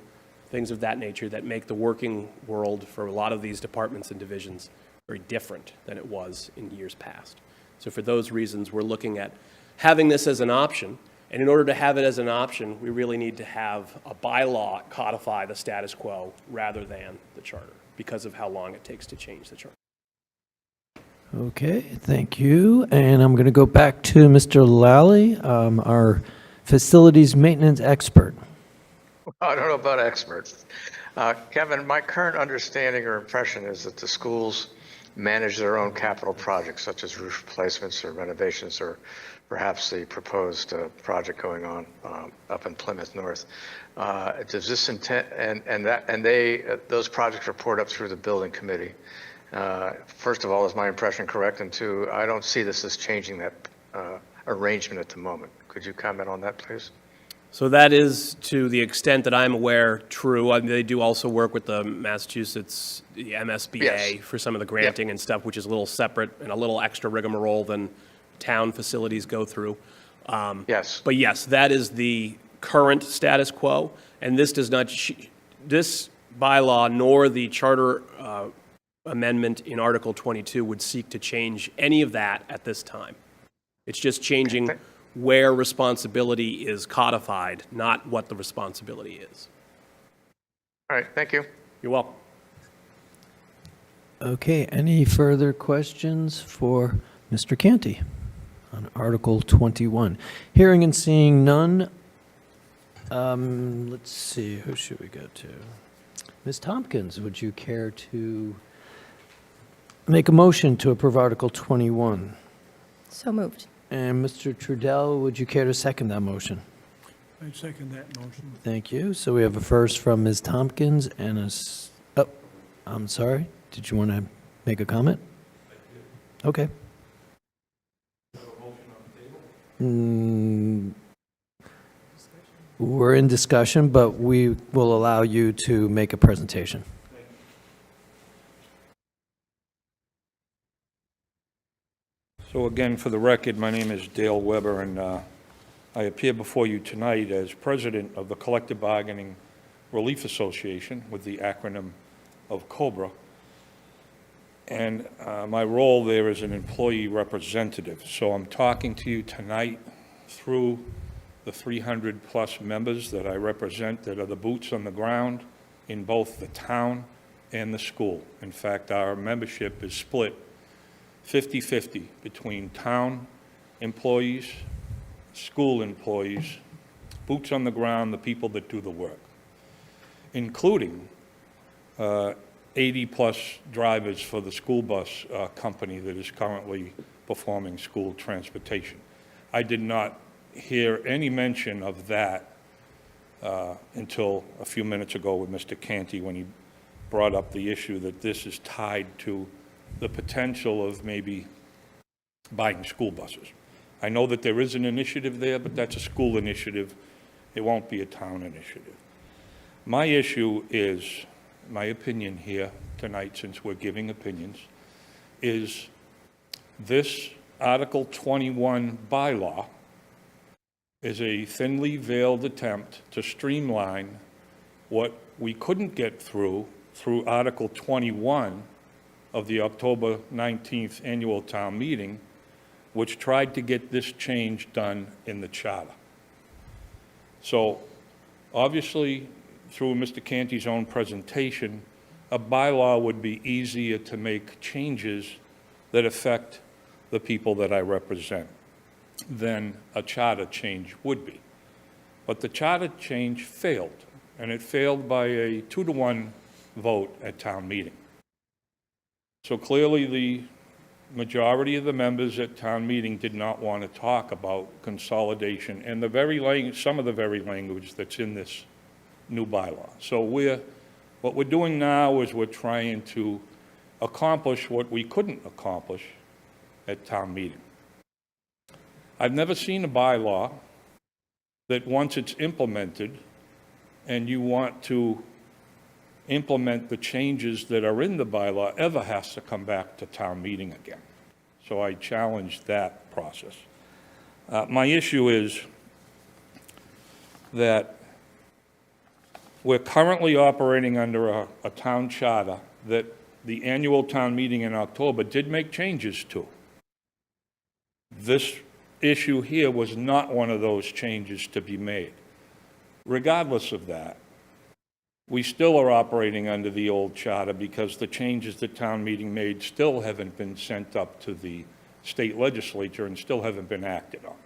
things of that nature that make the working world for a lot of these departments and divisions very different than it was in years past. So for those reasons, we're looking at having this as an option. And in order to have it as an option, we really need to have a bylaw codify the status quo rather than the charter because of how long it takes to change the charter. Okay, thank you. And I'm going to go back to Mr. Lally, our facilities maintenance expert. I don't know about experts. Kevin, my current understanding or impression is that the schools manage their own capital projects, such as roof replacements or renovations, or perhaps the proposed project going on up in Plymouth North. Does this intent, and those projects report up through the building committee. First of all, is my impression correct? And two, I don't see this as changing that arrangement at the moment. Could you comment on that, please? So that is, to the extent that I'm aware, true. I mean, they do also work with the Massachusetts, the MSBA Yes. for some of the granting and stuff, which is a little separate and a little extra rigmarole than town facilities go through. Yes. But yes, that is the current status quo, and this does not, this bylaw nor the charter amendment in Article 22 would seek to change any of that at this time. It's just changing where responsibility is codified, not what the responsibility is. All right, thank you. You're welcome. Okay, any further questions for Mr. Canty on Article 21? Hearing and seeing none, let's see, who should we go to? Ms. Tompkins, would you care to make a motion to approve Article 21? So moved. And Mr. Trudell, would you care to second that motion? I second that motion. Thank you. So we have a first from Ms. Tompkins and oh, I'm sorry. Did you want to make a comment? Okay. We're in discussion, but we will allow you to make a presentation. So again, for the record, my name is Dale Weber, and I appear before you tonight as president of the Collective Bargaining Relief Association, with the acronym of COBRA. And my role there is an employee representative. So I'm talking to you tonight through the 300-plus members that I represent that are the boots on the ground in both the town and the school. In fact, our membership is split 50-50 between town employees, school employees, boots on the ground, the people that do the work, including 80-plus drivers for the school bus company that is currently performing school transportation. I did not hear any mention of that until a few minutes ago with Mr. Canty when he brought up the issue that this is tied to the potential of maybe buying school buses. I know that there is an initiative there, but that's a school initiative. It won't be a town initiative. My issue is, my opinion here tonight, since we're giving opinions, is this Article 21 bylaw is a thinly veiled attempt to streamline what we couldn't get through Article 21 of the October 19th annual town meeting, which tried to get this change done in the charter. So obviously, through Mr. Canty's own presentation, a bylaw would be easier to make changes that affect the people that I represent than a charter change would be. But the charter change failed, and it failed by a 2-to-1 vote at town meeting. So clearly, the majority of the members at town meeting did not want to talk about consolidation and some of the very language that's in this new bylaw. So what we're doing now is we're trying to accomplish what we couldn't accomplish at town meeting. I've never seen a bylaw that once it's implemented and you want to implement the changes that are in the bylaw ever has to come back to town meeting again. So I challenge that process. My issue is that We're currently operating under a town charter that the annual town meeting in October did make changes to. This issue here was not one of those changes to be made. Regardless of that, we still are operating under the old charter because the changes the town meeting made still haven't been sent up to the state legislature and still haven't been acted on.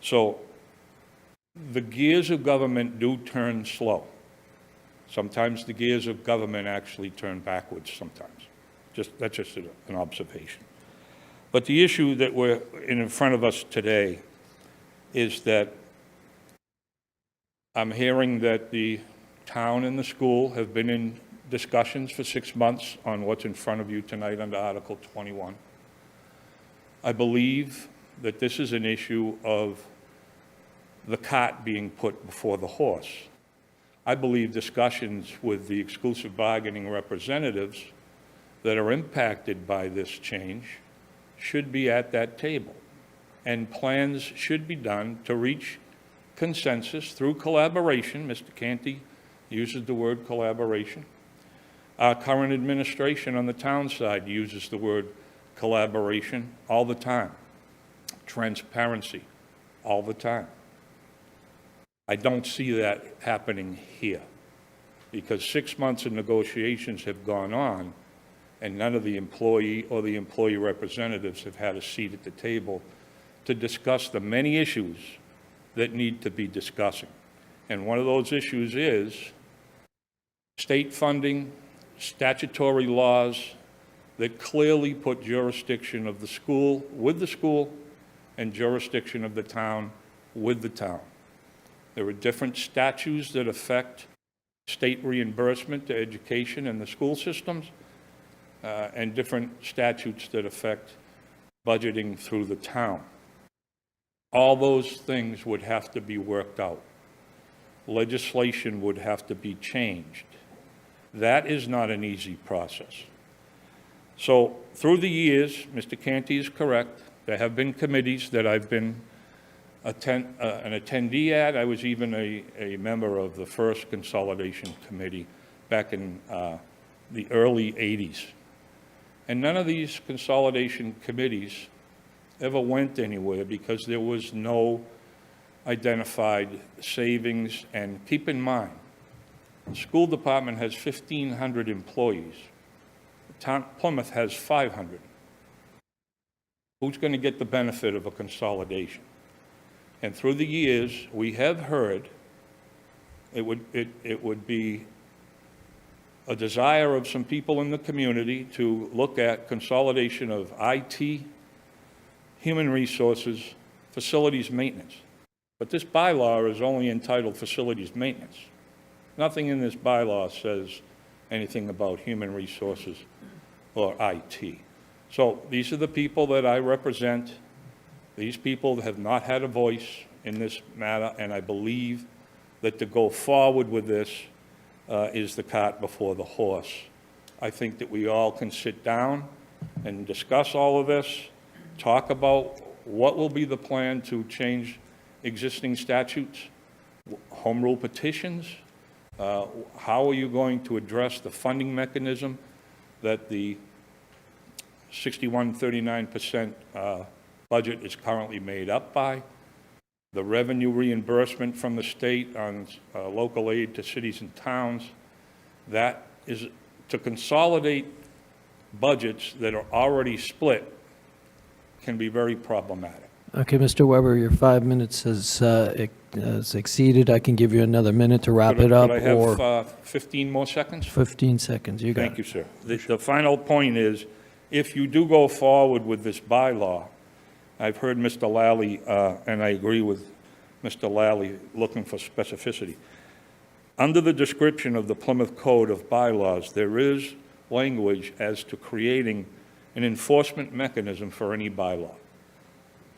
So the gears of government do turn slow. Sometimes the gears of government actually turn backwards sometimes. That's just an observation. But the issue that we're in front of us today is that I'm hearing that the town and the school have been in discussions for 6 months on what's in front of you tonight under Article 21. I believe that this is an issue of the cart being put before the horse. I believe discussions with the exclusive bargaining representatives that are impacted by this change should be at that table, and plans should be done to reach consensus through collaboration. Mr. Canty uses the word collaboration. Our current administration on the town side uses the word collaboration all the time. Transparency, all the time. I don't see that happening here, because 6 months of negotiations have gone on, and none of the employee or the employee representatives have had a seat at the table to discuss the many issues that need to be discussing. And one of those issues is state funding, statutory laws that clearly put jurisdiction of the school with the school and jurisdiction of the town with the town. There are different statutes that affect state reimbursement to education and the school systems, and different statutes that affect budgeting through the town. All those things would have to be worked out. Legislation would have to be changed. That is not an easy process. So through the years, Mr. Canty is correct. There have been committees that I've been an attendee at. I was even a member of the first consolidation committee back in the early 80s. And none of these consolidation committees ever went anywhere because there was no identified savings. And keep in mind, the school department has 1,500 employees. The town Plymouth has 500. Who's going to get the benefit of a consolidation? And through the years, we have heard it would be a desire of some people in the community to look at consolidation of IT, human resources, facilities maintenance. But this bylaw is only entitled facilities maintenance. Nothing in this bylaw says anything about human resources or IT. So these are the people that I represent. These people have not had a voice in this matter, and I believe that to go forward with this is the cart before the horse. I think that we all can sit down and discuss all of this, talk about what will be the plan to change existing statutes, home rule petitions, how are you going to address the funding mechanism that the 61-39% budget is currently made up by, the revenue reimbursement from the state on local aid to cities and towns. That is to consolidate budgets that are already split can be very problematic. Okay, Mr. Weber, your 5 minutes has exceeded. I can give you another minute to wrap it up. Could I or have 15 more seconds? 15 seconds. You got Thank it. you, sir. The final point is, if you do go forward with this bylaw, I've heard Mr. Lally, and I agree with Mr. Lally, looking for specificity. Under the description of the Plymouth Code of Bylaws, there is language as to creating an enforcement mechanism for any bylaw.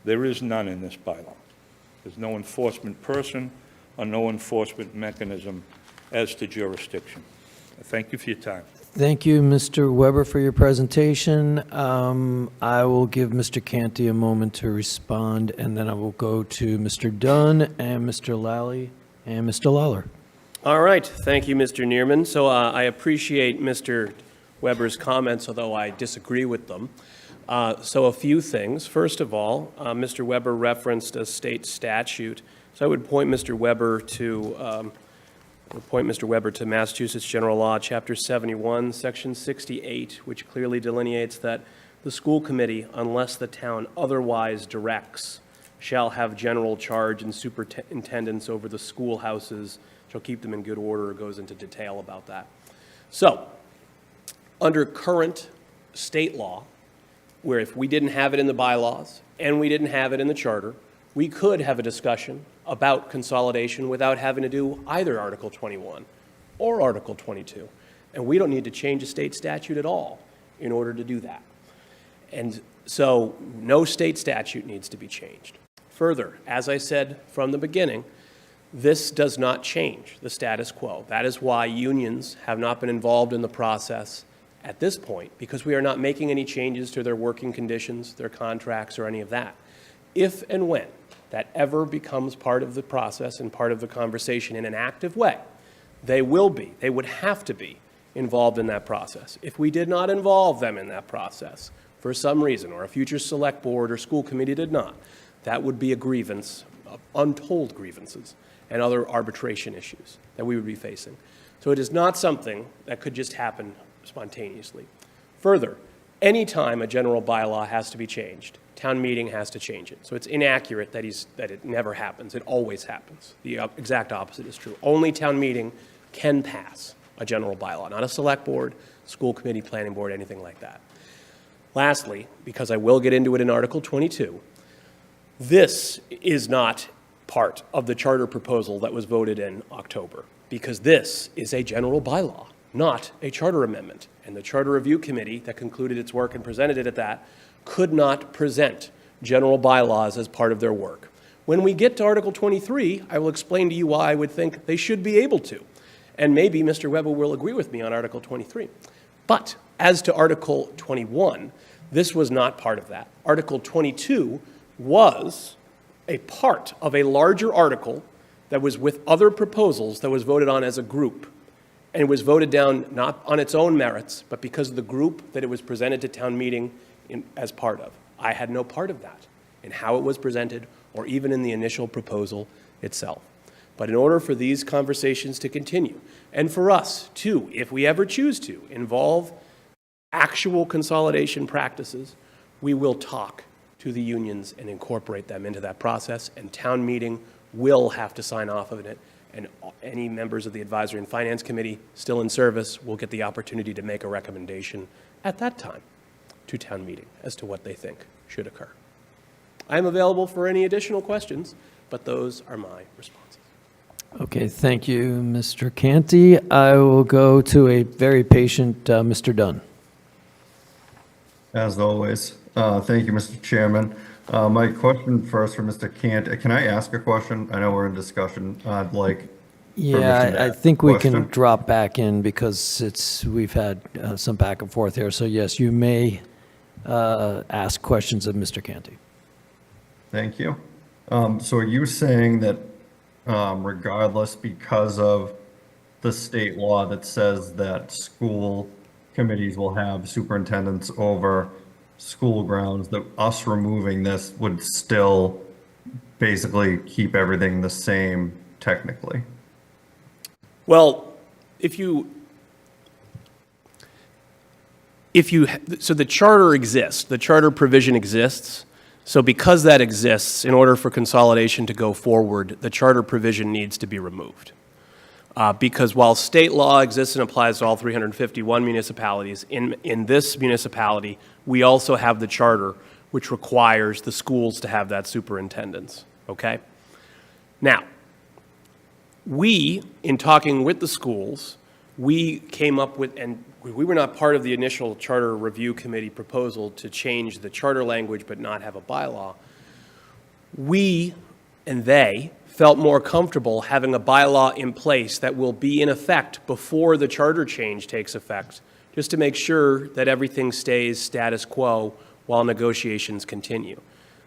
There is none in this bylaw. There's no enforcement person or no enforcement mechanism as to jurisdiction. Thank you for your time. Thank you, Mr. Weber, for your presentation. I will give Mr. Canty a moment to respond, and then I will go to Mr. Dunn and Mr. Lally and Mr. Lawler. All right, thank you, Mr. Neerman. So I appreciate Mr. Weber's comments, although I disagree with them. So a few things. First of all, Mr. Weber referenced a state statute. So I would point Mr. Weber to Massachusetts General Law, Chapter 71, Section 68, which clearly delineates that the school committee, unless the town otherwise directs, shall have general charge and superintendence over the schoolhouses, shall keep them in good order, goes into detail about that. So, under current state law, where if we didn't have it in the bylaws and we didn't have it in the charter, we could have a discussion about consolidation without having to do either Article 21 or Article 22. And we don't need to change a state statute at all in order to do that. And so no state statute needs to be changed. Further, as I said from the beginning, this does not change the status quo. That is why unions have not been involved in the process at this point, because we are not making any changes to their working conditions, their contracts, or any of that. If and when that ever becomes part of the process and part of the conversation in an active way, they would have to be involved in that process. If we did not involve them in that process for some reason, or a future select board or school committee did not, that would be a grievance, untold grievances, and other arbitration issues that we would be facing. So it is not something that could just happen spontaneously. Further, anytime a general bylaw has to be changed, town meeting has to change it. So it's inaccurate that it never happens. It always happens. The exact opposite is true. Only town meeting can pass a general bylaw, not a select board, school committee, planning board, anything like that. Lastly, because I will get into it in Article 22, this is not part of the charter proposal that was voted in October, because this is a general bylaw, not a charter amendment. And the Charter Review Committee that concluded its work and presented it at that could not present general bylaws as part of their work. When we get to Article 23, I will explain to you why I would think they should be able to. And maybe Mr. Weber will agree with me on Article 23. But as to Article 21, this was not part of that. Article 22 was a part of a larger article that was with other proposals that was voted on as a group. And it was voted down not on its own merits, but because of the group that it was presented to town meeting as part of. I had no part of that in how it was presented or even in the initial proposal itself. But in order for these conversations to continue, and for us too, if we ever choose to involve actual consolidation practices, we will talk to the unions and incorporate them into that process, and town meeting will have to sign off on it, and any members of the Advisory and Finance Committee still in service will get the opportunity to make a recommendation at that time to town meeting as to what they think should occur. I am available for any additional questions, but those are my responses. Okay, thank you, Mr. Canty. I will go to a very patient Mr. Dunn. As always, thank you, Mr. Chairman. My question first for Mr. Cant. Can I ask a question? I know we're in discussion. I'd like permission to Yeah, I ask a think we can question. drop back in because we've had some back and forth here. So yes, you may ask questions of Mr. Canty. Thank you. So are you saying that regardless, because of the state law that says that school committees will have superintendents over school grounds, that us removing this would still basically keep everything the same technically? Well, so the charter exists, the charter provision exists. So because that exists, in order for consolidation to go forward, the charter provision needs to be removed. Because while state law exists and applies to all 351 municipalities, in this municipality, we also have the charter, which requires the schools to have that superintendence, okay? Now, in talking with the schools, we came up with, and we were not part of the initial Charter Review Committee proposal to change the charter language but not have a bylaw. We and they felt more comfortable having a bylaw in place that will be in effect before the charter change takes effect, just to make sure that everything stays status quo while negotiations continue.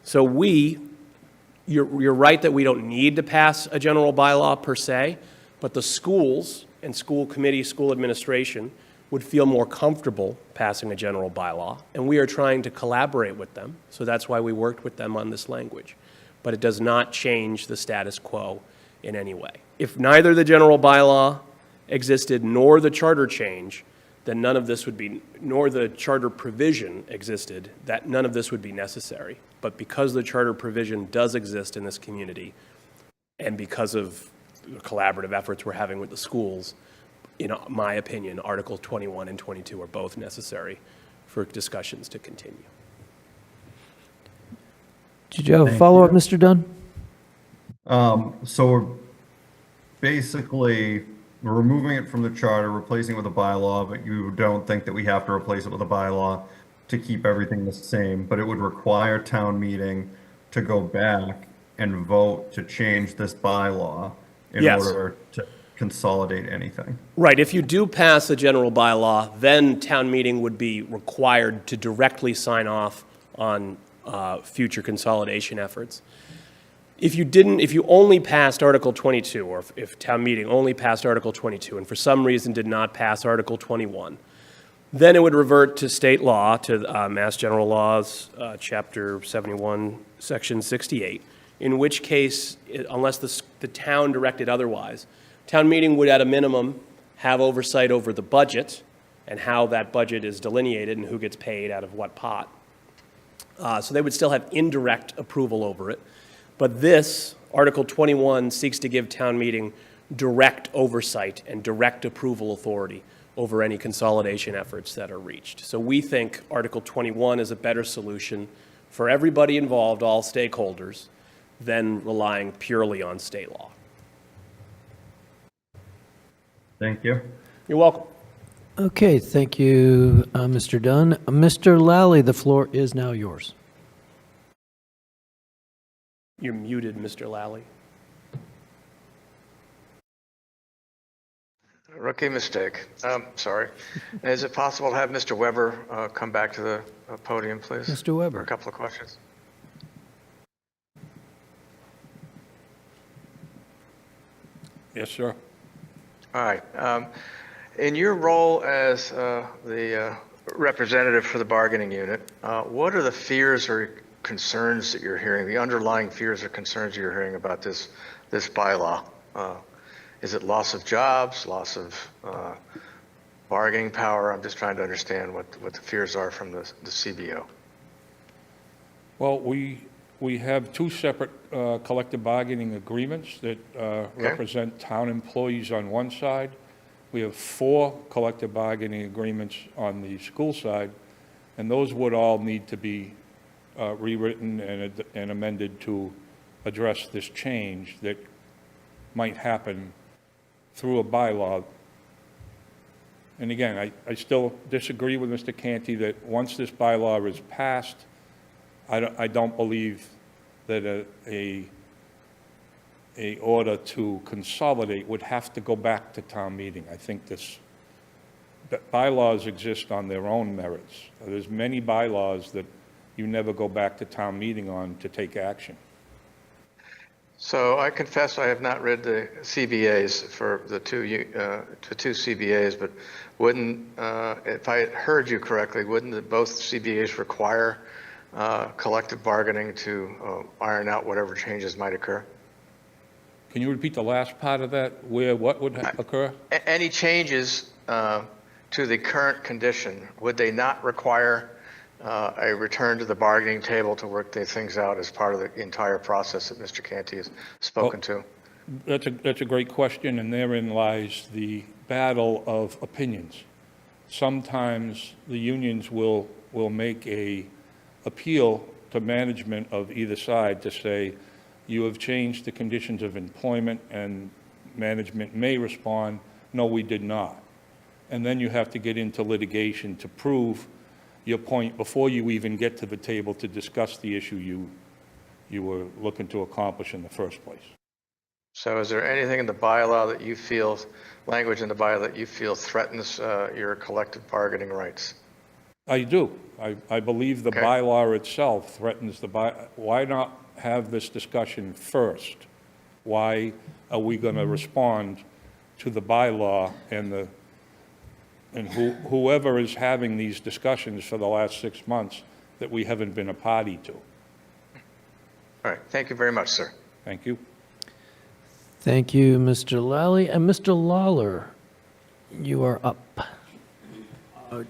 So you're right that we don't need to pass a general bylaw per se, But the schools and school committee, school administration would feel more comfortable passing a general bylaw, and we are trying to collaborate with them, so that's why we worked with them on this language. But it does not change the status quo in any way. If neither the general bylaw existed nor the charter change, then none of this would be, nor the charter provision existed, that none of this would be necessary. But because the charter provision does exist in this community, and because of the collaborative efforts we're having with the schools, in my opinion, Article 21 and 22 are both necessary for discussions to continue. Did you have a Thank follow-up, you. Mr. Dunn? So we're basically, we're removing it from the charter, replacing it with a bylaw, but you don't think that we have to replace it with a bylaw to keep everything the same, but it would require town meeting to go back and vote to change this bylaw in Yes. order to consolidate anything. Right, if you do pass a general bylaw, then town meeting would be required to directly sign off on future consolidation efforts. If you didn't, if you only passed Article 22, or if town meeting only passed Article 22, and for some reason did not pass Article 21, then it would revert to state law, to Mass General Laws, Chapter 71, Section 68, in which case, unless the town directed otherwise, town meeting would at a minimum have oversight over the budget and how that budget is delineated and who gets paid out of what pot. So they would still have indirect approval over it. But this, Article 21, seeks to give town meeting direct oversight and direct approval authority over any consolidation efforts that are reached. So we think Article 21 is a better solution for everybody involved, all stakeholders, than relying purely on state law. Thank you. You're welcome. Okay, thank you, Mr. Dunn. Mr. Lally, the floor is now yours. You're muted, Mr. Lally. Rookie mistake. Sorry. Is it possible to have Mr. Weber come back to the podium, please? Mr. For Weber. a couple of questions. Yes, sir. All right. In your role as the representative for the bargaining unit, what are the fears or concerns that you're hearing, the underlying fears or concerns you're hearing about this bylaw? Is it loss of jobs, loss of bargaining power? I'm just trying to understand what the fears are from the CBO. Well, we have two separate collective bargaining agreements that represent town employees on one side. We have 4 collective bargaining agreements on the school side, and those would all need to be rewritten and amended to address this change that might happen through a bylaw. And again, I still disagree with Mr. Canty that once this bylaw is passed, I don't believe that a order to consolidate would have to go back to town meeting. I think that bylaws exist on their own merits. There's many bylaws that you never go back to town meeting on to take action. So I confess I have not read the CBAs for the two CBAs, but wouldn't, if I heard you correctly, wouldn't both CBAs require collective bargaining to iron out whatever changes might occur? Can you repeat the last part of that, where what would occur? Any changes to the current condition, would they not require a return to the bargaining table to work these things out as part of the entire process that Mr. Canty has spoken to? That's a great question, and therein lies the battle of opinions. Sometimes the unions will make a appeal to management of either side to say, you have changed the conditions of employment, and management may respond, no, we did not. And then you have to get into litigation to prove your point before you even get to the table to discuss the issue you were looking to accomplish in the first place. So is there anything in the bylaw that you feel, language in the bylaw that you feel threatens your collective bargaining rights? I do. I believe the bylaw itself threatens why not have this discussion first? Why are we going to respond to the bylaw and whoever is having these discussions for the last 6 months that we haven't been a party to. All right, thank you very much, sir. Thank you. Thank you, Mr. Lally. And Mr. Lawler, you are up.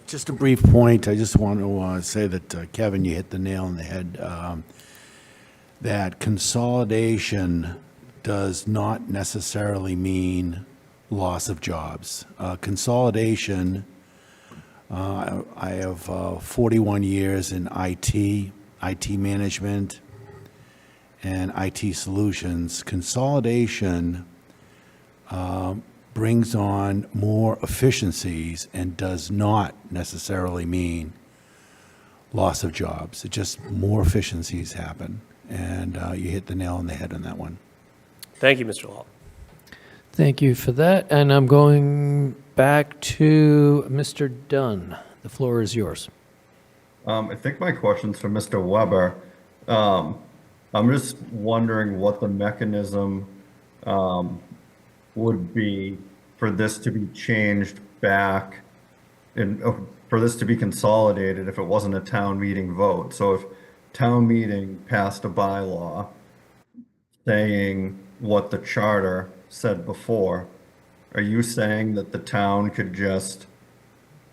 Just a brief point. I just want to say that, Kevin, you hit the nail on the head. That consolidation does not necessarily mean loss of jobs. Consolidation, I have 41 years in IT management, and IT solutions. Consolidation brings on more efficiencies and does not necessarily mean loss of jobs. It just more efficiencies happen, and you hit the nail on the head on that one. Thank you, Mr. Lawler. Thank you for that. And I'm going back to Mr. Dunn. The floor is yours. I think my question's for Mr. Weber. I'm just wondering what the mechanism would be for this to be changed back and for this to be consolidated if it wasn't a town meeting vote. So if town meeting passed a bylaw saying what the charter said before, are you saying that the town could just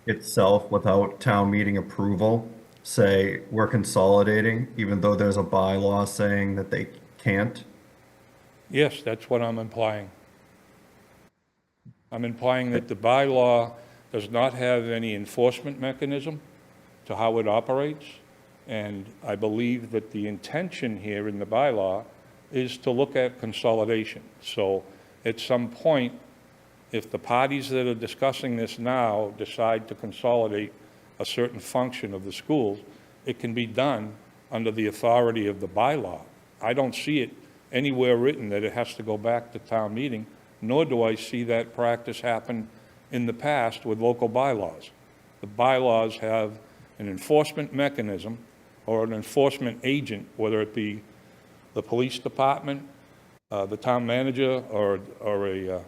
itself, without town meeting approval, say we're consolidating, even though there's a bylaw saying that they can't? Yes, that's what I'm implying. I'm implying that the bylaw does not have any enforcement mechanism to how it operates, and I believe that the intention here in the bylaw is to look at consolidation. So at some point, if the parties that are discussing this now decide to consolidate a certain function of the schools, it can be done under the authority of the bylaw. I don't see it anywhere written that it has to go back to town meeting, nor do I see that practice happen in the past with local bylaws. The bylaws have an enforcement mechanism or an enforcement agent, whether it be the police department, the town manager, or a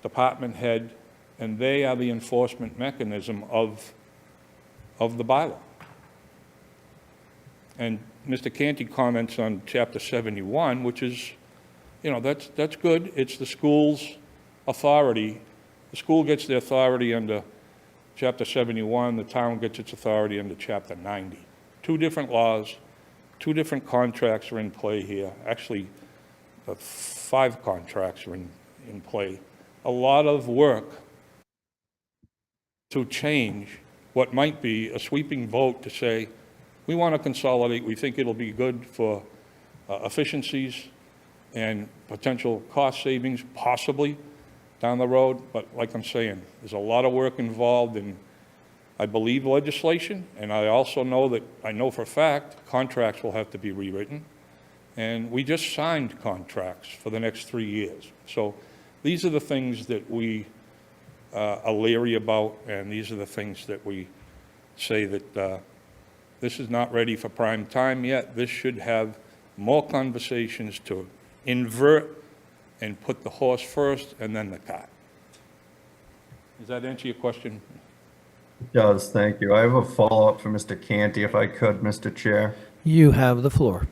department head, and they are the enforcement mechanism of the bylaw. And Mr. Canty comments on Chapter 71, which is, you know, that's good. It's the school's authority. The school gets the authority under Chapter 71. The town gets its authority under Chapter 90. Two different laws, two different contracts are in play here. Actually, 5 contracts are in play. A lot of work to change what might be a sweeping vote to say, we want to consolidate, we think it'll be good for efficiencies and potential cost savings, possibly down the road. But like I'm saying, there's a lot of work involved in, I believe, legislation, and I also know that, I know for a fact, contracts will have to be rewritten. And we just signed contracts for the next 3 years. So these are the things that we are leery about, and these are the things that we say that this is not ready for prime time yet. This should have more conversations to invert and put the horse first and then the cart. Does that answer your question? It does, thank you. I have a follow-up for Mr. Canty, if I could, Mr. Chair. You have the floor.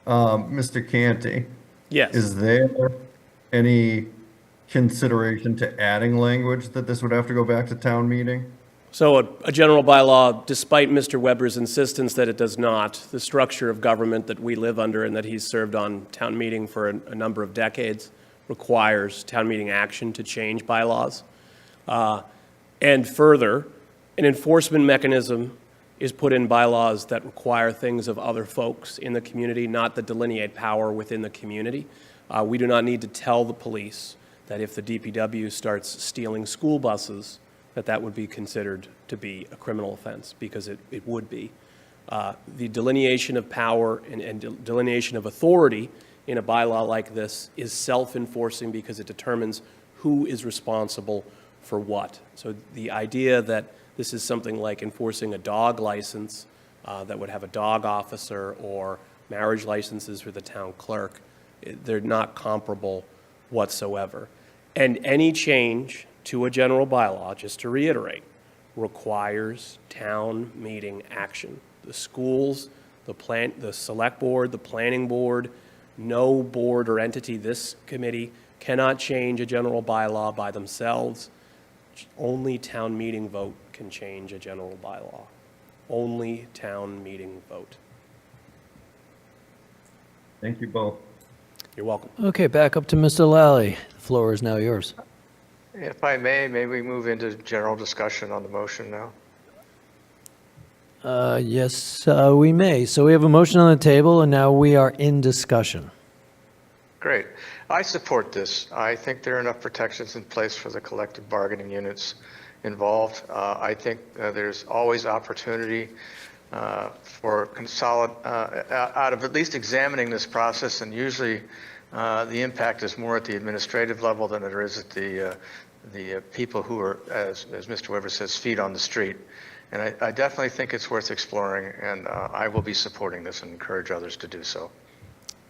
Mr. Canty? Yes. Is there any consideration to adding language that this would have to go back to town meeting? So a general bylaw, despite Mr. Weber's insistence that it does not, the structure of government that we live under and that he's served on town meeting for a number of decades requires town meeting action to change bylaws. And further, an enforcement mechanism is put in bylaws that require things of other folks in the community, not that delineate power within the community. We do not need to tell the police that if the DPW starts stealing school buses, that would be considered to be a criminal offense, because it would be. The delineation of power and delineation of authority in a bylaw like this is self-enforcing because it determines who is responsible for what. So the idea that this is something like enforcing a dog license that would have a dog officer or marriage licenses for the town clerk, they're not comparable whatsoever. And any change to a general bylaw, just to reiterate, requires town meeting action. The schools, the select board, the planning board, no board or entity, this committee cannot change a general bylaw by themselves. Only town meeting vote can change a general bylaw. Only town meeting vote. Thank you both. You're welcome. Okay, back up to Mr. Lally. The floor is now yours. If I may we move into general discussion on the motion now? Yes, we may. So we have a motion on the table, and now we are in discussion. Great. I support this. I think there are enough protections in place for the collective bargaining units involved. I think there's always opportunity for out of at least examining this process, and usually the impact is more at the administrative level than it is at the people who are, as Mr. Weber says, feet on the street. And I definitely think it's worth exploring, and I will be supporting this and encourage others to do so.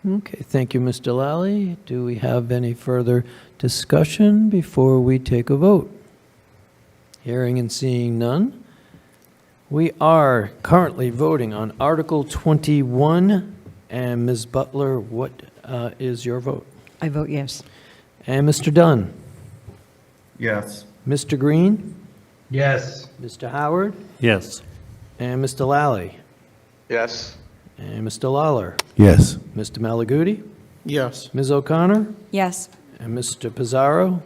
Okay, thank you, Mr. Lally. Do we have any further discussion before we take a vote? Hearing and seeing none. We are currently voting on Article 21. And Ms. Butler, what is your vote? I vote yes. And Mr. Dunn? Yes. Mr. Green? Yes. Mr. Howard? Yes. And Mr. Lally? Yes? And Mr. Lawler? Yes. Mr. Malaguti? Yes. Ms. O'Connor? Yes. And Mr. Pizarro?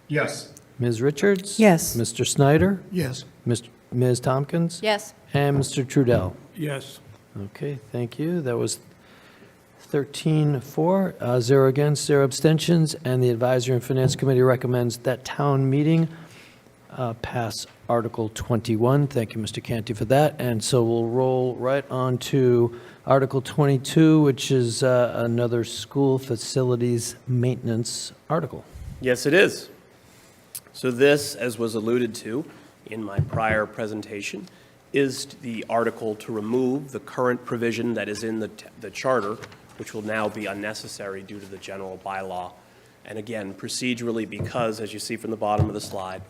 Yes. Ms. Richards? Yes. Mr. Snyder? Yes. Ms. Tompkins? Yes. And Mr. Trudell? Yes. Okay, thank you. That was 13-4, 0 against, 0 abstentions, and the Advisory and Finance Committee recommends that town meeting pass Article 21. Thank you, Mr. Canty, for that. And so we'll roll right on to Article 22, which is another school facilities maintenance article. Yes, it is. So this, as was alluded to in my prior presentation, is the article to remove the current provision that is in the charter, which will now be unnecessary due to the general bylaw. And again, procedurally, because, as you see from the bottom of the slide,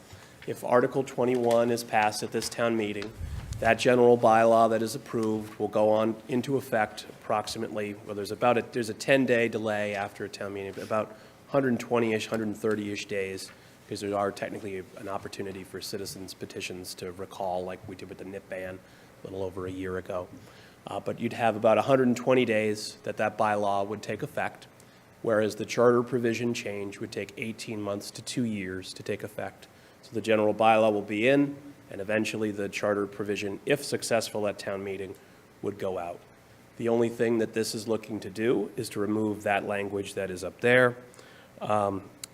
if Article 21 is passed at this town meeting, that general bylaw that is approved will go on into effect approximately, well, there's a 10-day delay after a town meeting, about 120-ish, 130-ish days, because there are technically an opportunity for citizens petitions to recall, like we did with the NIP ban a little over a year ago. But you'd have about 120 days that bylaw would take effect, whereas the charter provision change would take 18 months to 2 years to take effect. So the general bylaw will be in, and eventually the charter provision, if successful at town meeting, would go out. The only thing that this is looking to do is to remove that language that is up there.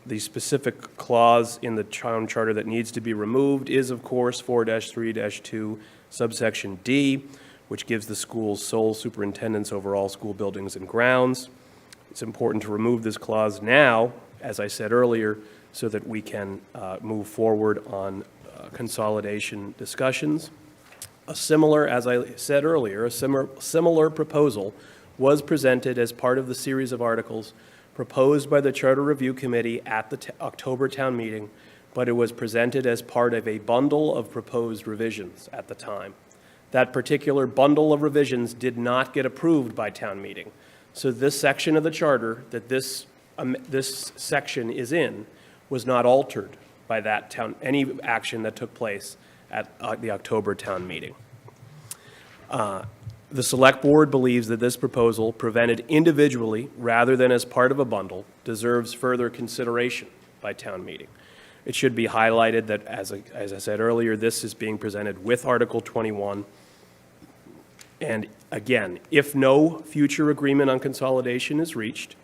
The specific clause in the town charter that needs to be removed is, of course, 4-3-2, subsection D, which gives the schools sole superintendence over all school buildings and grounds. It's important to remove this clause now, as I said earlier, so that we can move forward on consolidation discussions. As I said earlier, a similar proposal was presented as part of the series of articles proposed by the Charter Review Committee at the October town meeting, but it was presented as part of a bundle of proposed revisions at the time. That particular bundle of revisions did not get approved by town meeting. So this section of the charter that this section is in was not altered by any action that took place at the October town meeting. The Select Board believes that this proposal, presented individually rather than as part of a bundle, deserves further consideration by town meeting. It should be highlighted that, as I said earlier, this is being presented with Article 21. And again, if no future agreement on consolidation is reached,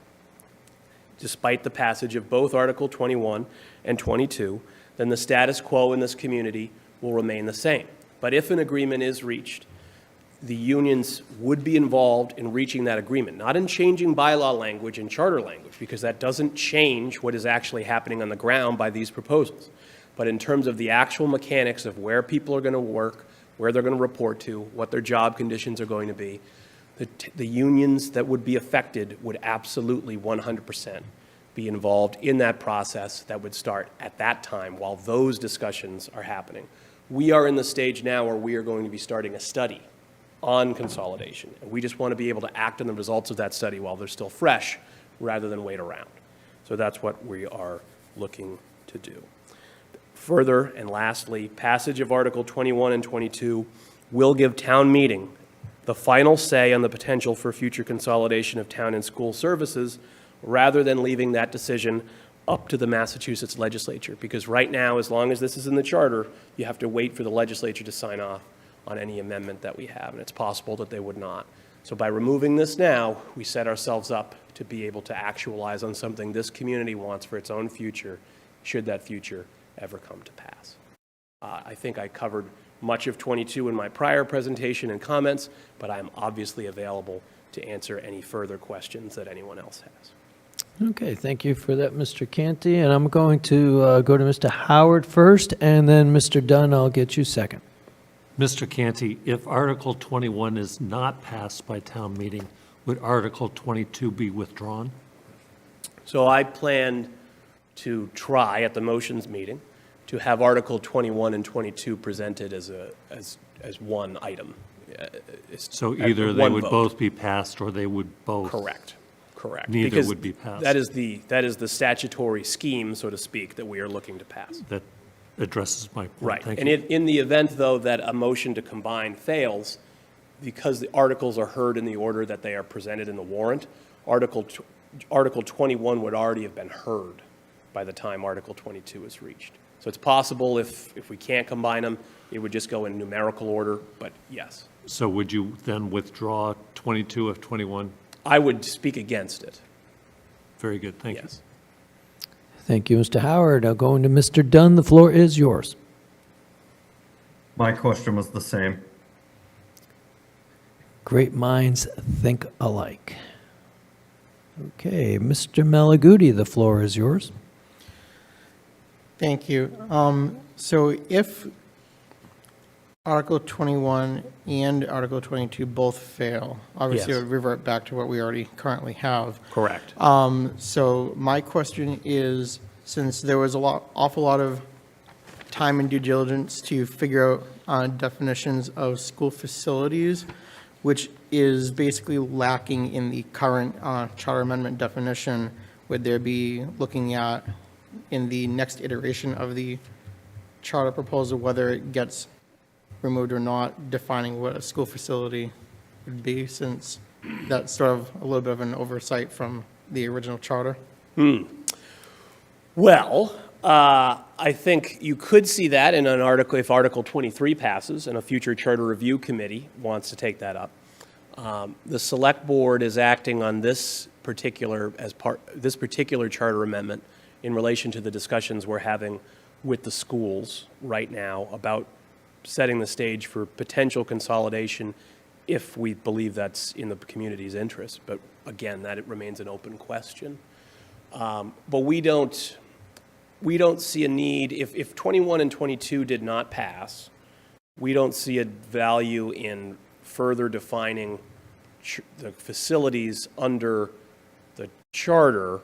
despite the passage of both Article 21 and 22, then the status quo in this community will remain the same. But if an agreement is reached, the unions would be involved in reaching that agreement, not in changing bylaw language and charter language, because that doesn't change what is actually happening on the ground by these proposals. But in terms of the actual mechanics of where people are going to work, where they're going to report to, what their job conditions are going to be, the unions that would be affected would absolutely 100% be involved in that process that would start at that time while those discussions are happening. We are in the stage now where we are going to be starting a study on consolidation, and we just want to be able to act on the results of that study while they're still fresh, rather than wait around. So that's what we are looking to do. Further, and lastly, passage of Article 21 and 22 will give town meeting the final say on the potential for future consolidation of town and school services, rather than leaving that decision up to the Massachusetts legislature. Because right now, as long as this is in the charter, you have to wait for the legislature to sign off on any amendment that we have, and it's possible that they would not. So by removing this now, we set ourselves up to be able to actualize on something this community wants for its own future, should that future ever come to pass. I think I covered much of 22 in my prior presentation and comments, but I'm obviously available to answer any further questions that anyone else has. Okay, thank you for that, Mr. Canty. And I'm going to go to Mr. Howard first, and then Mr. Dunn, I'll get you second. Mr. Canty, if Article 21 is not passed by town meeting, would Article 22 be withdrawn? So I plan to try at the motions meeting to have Article 21 and 22 presented as one item. So either they would both be passed or they would both? Correct. Neither Because would be passed. that is the statutory scheme, so to speak, that we are looking to pass. That addresses my point. Right. Thank And you. in the event, though, that a motion to combine fails, because the articles are heard in the order that they are presented in the warrant, Article 21 would already have been heard by the time Article 22 is reached. So it's possible if we can't combine them, it would just go in numerical order, but yes. So would you then withdraw 22 of 21? I would speak against it, Very good, thank you. yes. Thank you, Mr. Howard. I'll go into Mr. Dunn. The floor is yours. My question was the same. Great minds think alike. Okay, Mr. Malaguti, the floor is yours. Thank you. So if Article 21 and Article 22 both fail, obviously it Yes. would revert back to what we already currently have. Correct. So my question is, since there was awful lot of time and due diligence to figure out definitions of school facilities, which is basically lacking in the current charter amendment definition, would there be looking at in the next iteration of the charter proposal, whether it gets removed or not, defining what a school facility would be, since that's sort of a little bit of an oversight from the original charter? Well, I think you could see that in an article, if Article 23 passes and a future charter review committee wants to take that up. The select board is acting on this particular charter amendment in relation to the discussions we're having with the schools right now about setting the stage for potential consolidation if we believe that's in the community's interest. But again, that it remains an open question. But we don't see a need, if 21 and 22 did not pass, we don't see a value in further defining the facilities under the charter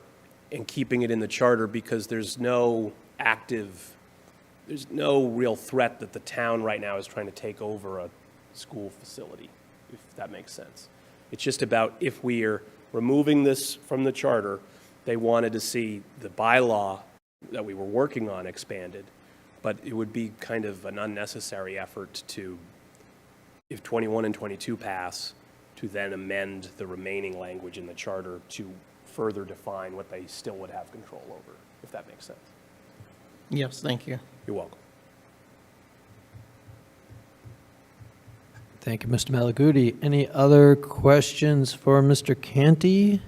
and keeping it in the charter, because there's no real threat that the town right now is trying to take over a school facility, if that makes sense. It's just about, if we are removing this from the charter, they wanted to see the bylaw that we were working on expanded, but it would be kind of an unnecessary effort to, if 21 and 22 pass, to then amend the remaining language in the charter to further define what they still would have control over, if that makes sense. Yes, thank you. You're welcome. Thank you, Mr. Malaguti. Any other questions for Mr. Canty?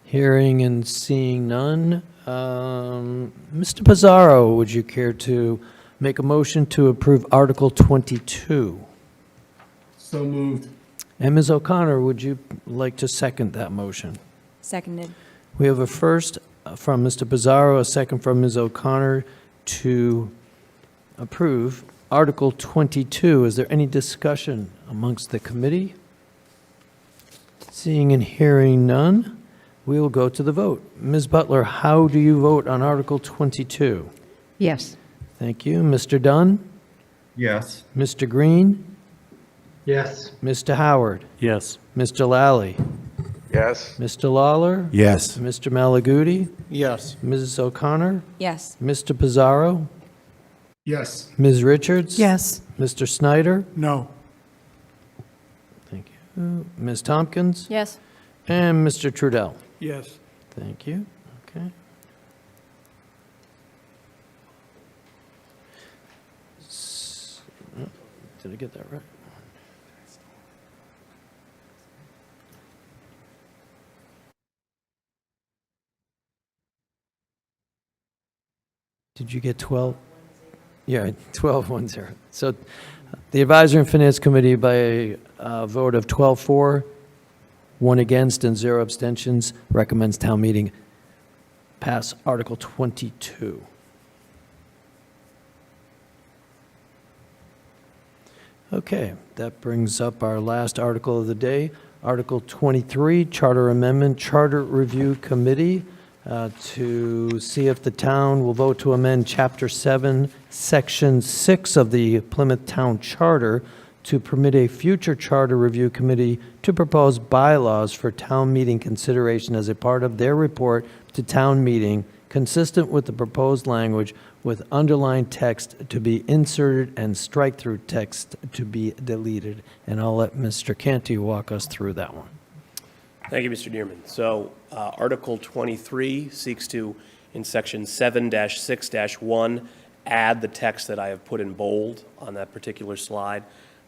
Hearing and seeing none. Mr. Pizarro, would you care to make a motion to approve Article 22? So moved. And Ms. O'Connor, would you like to second that motion? Seconded. We have a first from Mr. Pizarro, a second from Ms. O'Connor to approve Article 22. Is there any discussion amongst the committee? Seeing and hearing none, We will go to the vote. Ms. Butler, how do you vote on Article 22? Yes. Thank you. Mr. Dunn? Yes. Mr. Green? Yes. Mr. Howard? Yes. Mr. Lally? Yes. Mr. Lawler? Yes. Mr. Malaguti? Yes. Mrs. O'Connor? Yes. Mr. Pizarro? Yes. Ms. Richards? Yes. Mr. Snyder? No. Thank you. Ms. Tompkins? Yes. And Mr. Trudell? Yes. Thank you. Okay. Oh, did I get that right? Did you get 12? Yeah, 12-1-0. So the Advisory and Finance Committee, by a vote of 12-4, 1 against, and 0 abstentions, recommends town meeting pass Article 22. Okay, that brings up our last article of the day, Article 23, Charter Amendment, Charter Review Committee, to see if the town will vote to amend Chapter 7, Section 6 of the Plymouth Town Charter to permit a future Charter Review Committee to propose bylaws for town meeting consideration as a part of their report to town meeting, consistent with the proposed language, with underlined text to be inserted and strike-through text to be deleted. And I'll let Mr. Canty walk us through that one. Thank you, Mr. Dearman. So Article 23 seeks to, in Section 7-6-1, add the text that I have put in bold on that particular slide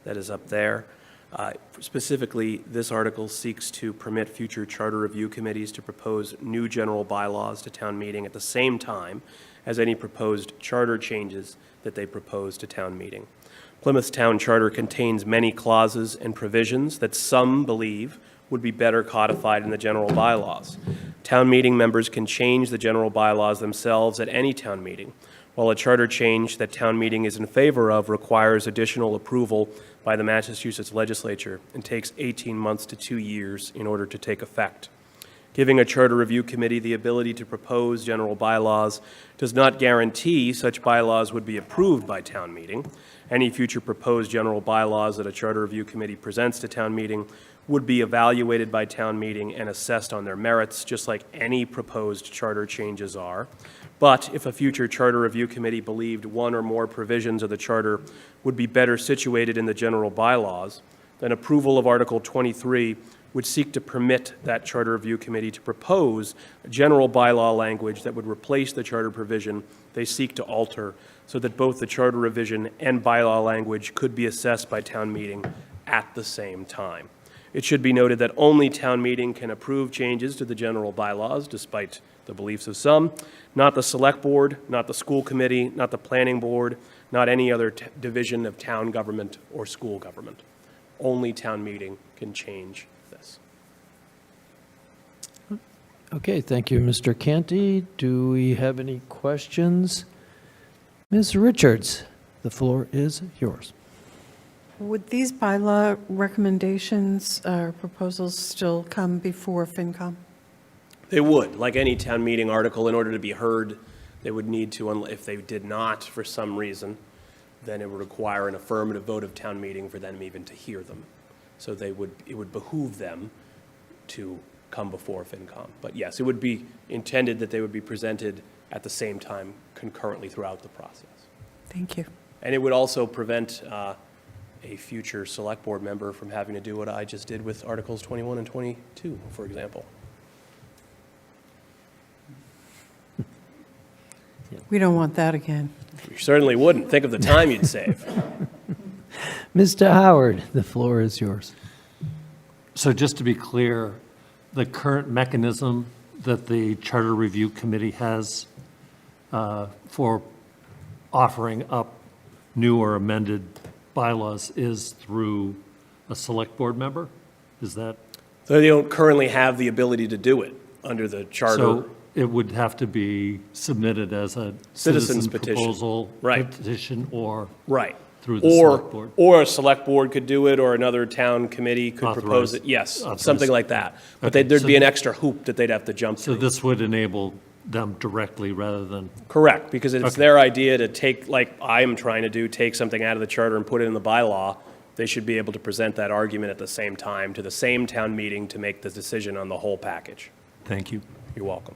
that is up there. Specifically, this article seeks to permit future charter review committees to propose new general bylaws to town meeting at the same time as any proposed charter changes that they propose to town meeting. Plymouth's town charter contains many clauses and provisions that some believe would be better codified in the general bylaws. Town meeting members can change the general bylaws themselves at any town meeting, while a charter change that town meeting is in favor of requires additional approval by the Massachusetts legislature and takes 18 months to 2 years in order to take effect. Giving a charter review committee the ability to propose general bylaws does not guarantee such bylaws would be approved by town meeting. Any future proposed general bylaws that a charter review committee presents to town meeting would be evaluated by town meeting and assessed on their merits, just like any proposed charter changes are. But if a future charter review committee believed one or more provisions of the charter would be better situated in the general bylaws, then approval of Article 23 would seek to permit that charter review committee to propose general bylaw language that would replace the charter provision they seek to alter, so that both the charter revision and bylaw language could be assessed by town meeting at the same time. It should be noted that only town meeting can approve changes to the general bylaws, despite the beliefs of some, not the select board, not the school committee, not the planning board, not any other division of town government or school government. Only town meeting can change this. Okay, thank you, Mr. Canty. Do we have any questions? Ms. Richards, the floor is yours. Would these bylaw recommendations or proposals still come before FinCom? They would, like any town meeting article, in order to be heard, they would need to, if they did not for some reason, then it would require an affirmative vote of town meeting for them even to hear them. So it would behoove them to come before FinCom. But yes, it would be intended that they would be presented at the same time concurrently throughout the process. Thank you. And it would also prevent a future select board member from having to do what I just did with Articles 21 and 22, for example. We don't want that again. You certainly wouldn't. Think of the time you'd save. Mr. Howard, the floor is yours. So just to be clear, the current mechanism that the Charter Review Committee has for offering up new or amended bylaws is through a select board member? Is that? So they don't currently have the ability to do it under the charter. So it would have to be submitted as a Citizens citizen petition. proposal, Right. petition, or? Right. Through the select board. Or a select board could do it, or another town committee could propose it. Authorize- Yes, authorize. something like that. But Okay, there'd so be an extra hoop that they'd have to jump So through. this would enable them directly rather than, Correct, because it's Okay. their idea to take, like I'm trying to do, take something out of the charter and put it in the bylaw. They should be able to present that argument at the same time to the same town meeting to make the decision on the whole package. thank you. You're welcome.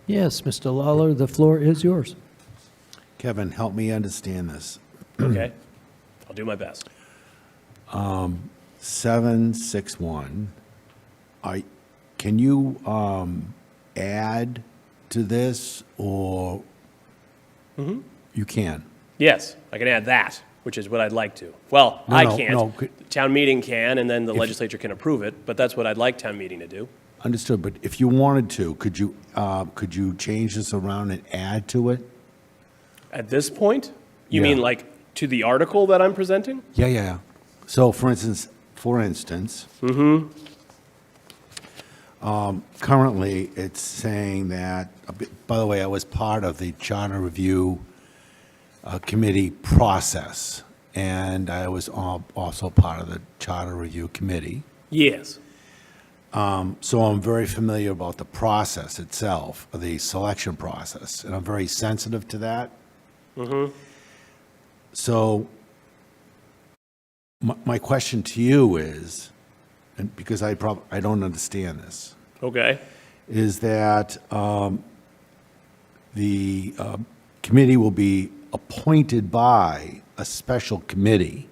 Yes, Mr. Lawler, the floor is yours. Kevin, help me understand this. Okay? I'll do my best. 761, can you add to this, or you can? Yes, I can add that, which is what I'd like to. Well, I no, can't. could- Town meeting can, and then the legislature can approve it, but that's what I'd like town meeting to do. Understood, but if you wanted to, could you change this around and add to it? At this point, you Yeah. mean like to the article that I'm presenting? Yeah. So, for instance, currently, it's saying that, by the way, I was part of the Charter Review Committee process, and I was also part of the Charter Review Committee. Yes. So I'm very familiar about the process itself, the selection process, and I'm very sensitive to that. So my question to you is, and because I don't understand this, Okay. is that the committee will be appointed by a special committee,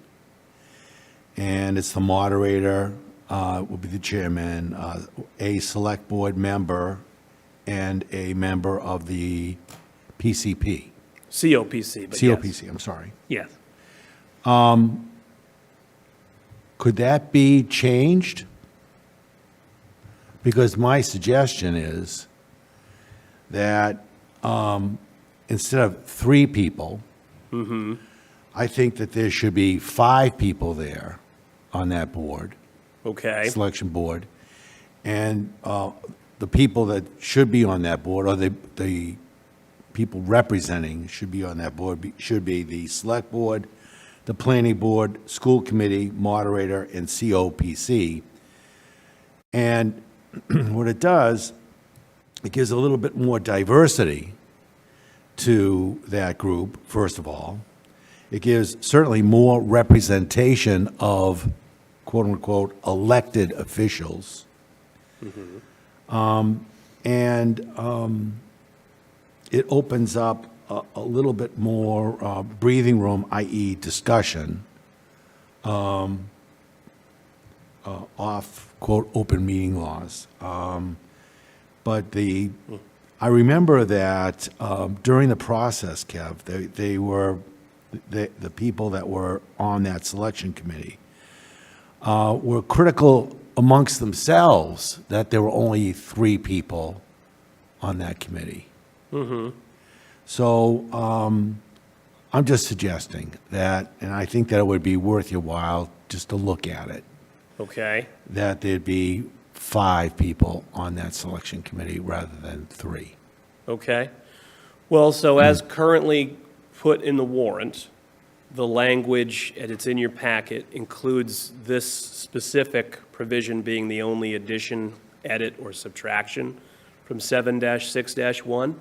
and it's the moderator, will be the chairman, a select board member, and a member of the PCP. COPC, but yes. COPC, I'm sorry. Yes. Could that be changed? Because my suggestion is that instead of 3 people, I think that there should be 5 people there on that board, Okay. selection board, and the people that should be on that board, or the people representing should be on that board, should be the select board, the planning board, school committee, moderator, and COPC. And what it does, it gives a little bit more diversity to that group, first of all. It gives certainly more representation of quote-unquote elected officials. It opens up a little bit more breathing room, i.e. discussion, off, quote, open meeting laws. But I remember that during the process, Kev, the people that were on that selection committee were critical amongst themselves that there were only 3 people on that committee. So I'm just suggesting that, and I think that it would be worth your while just to look at it, Okay. that there'd be 5 people on that selection committee rather than 3. Okay. Well, so as currently put in the warrant, the language, and it's in your packet, includes this specific provision being the only addition, edit, or subtraction from 7-6-1.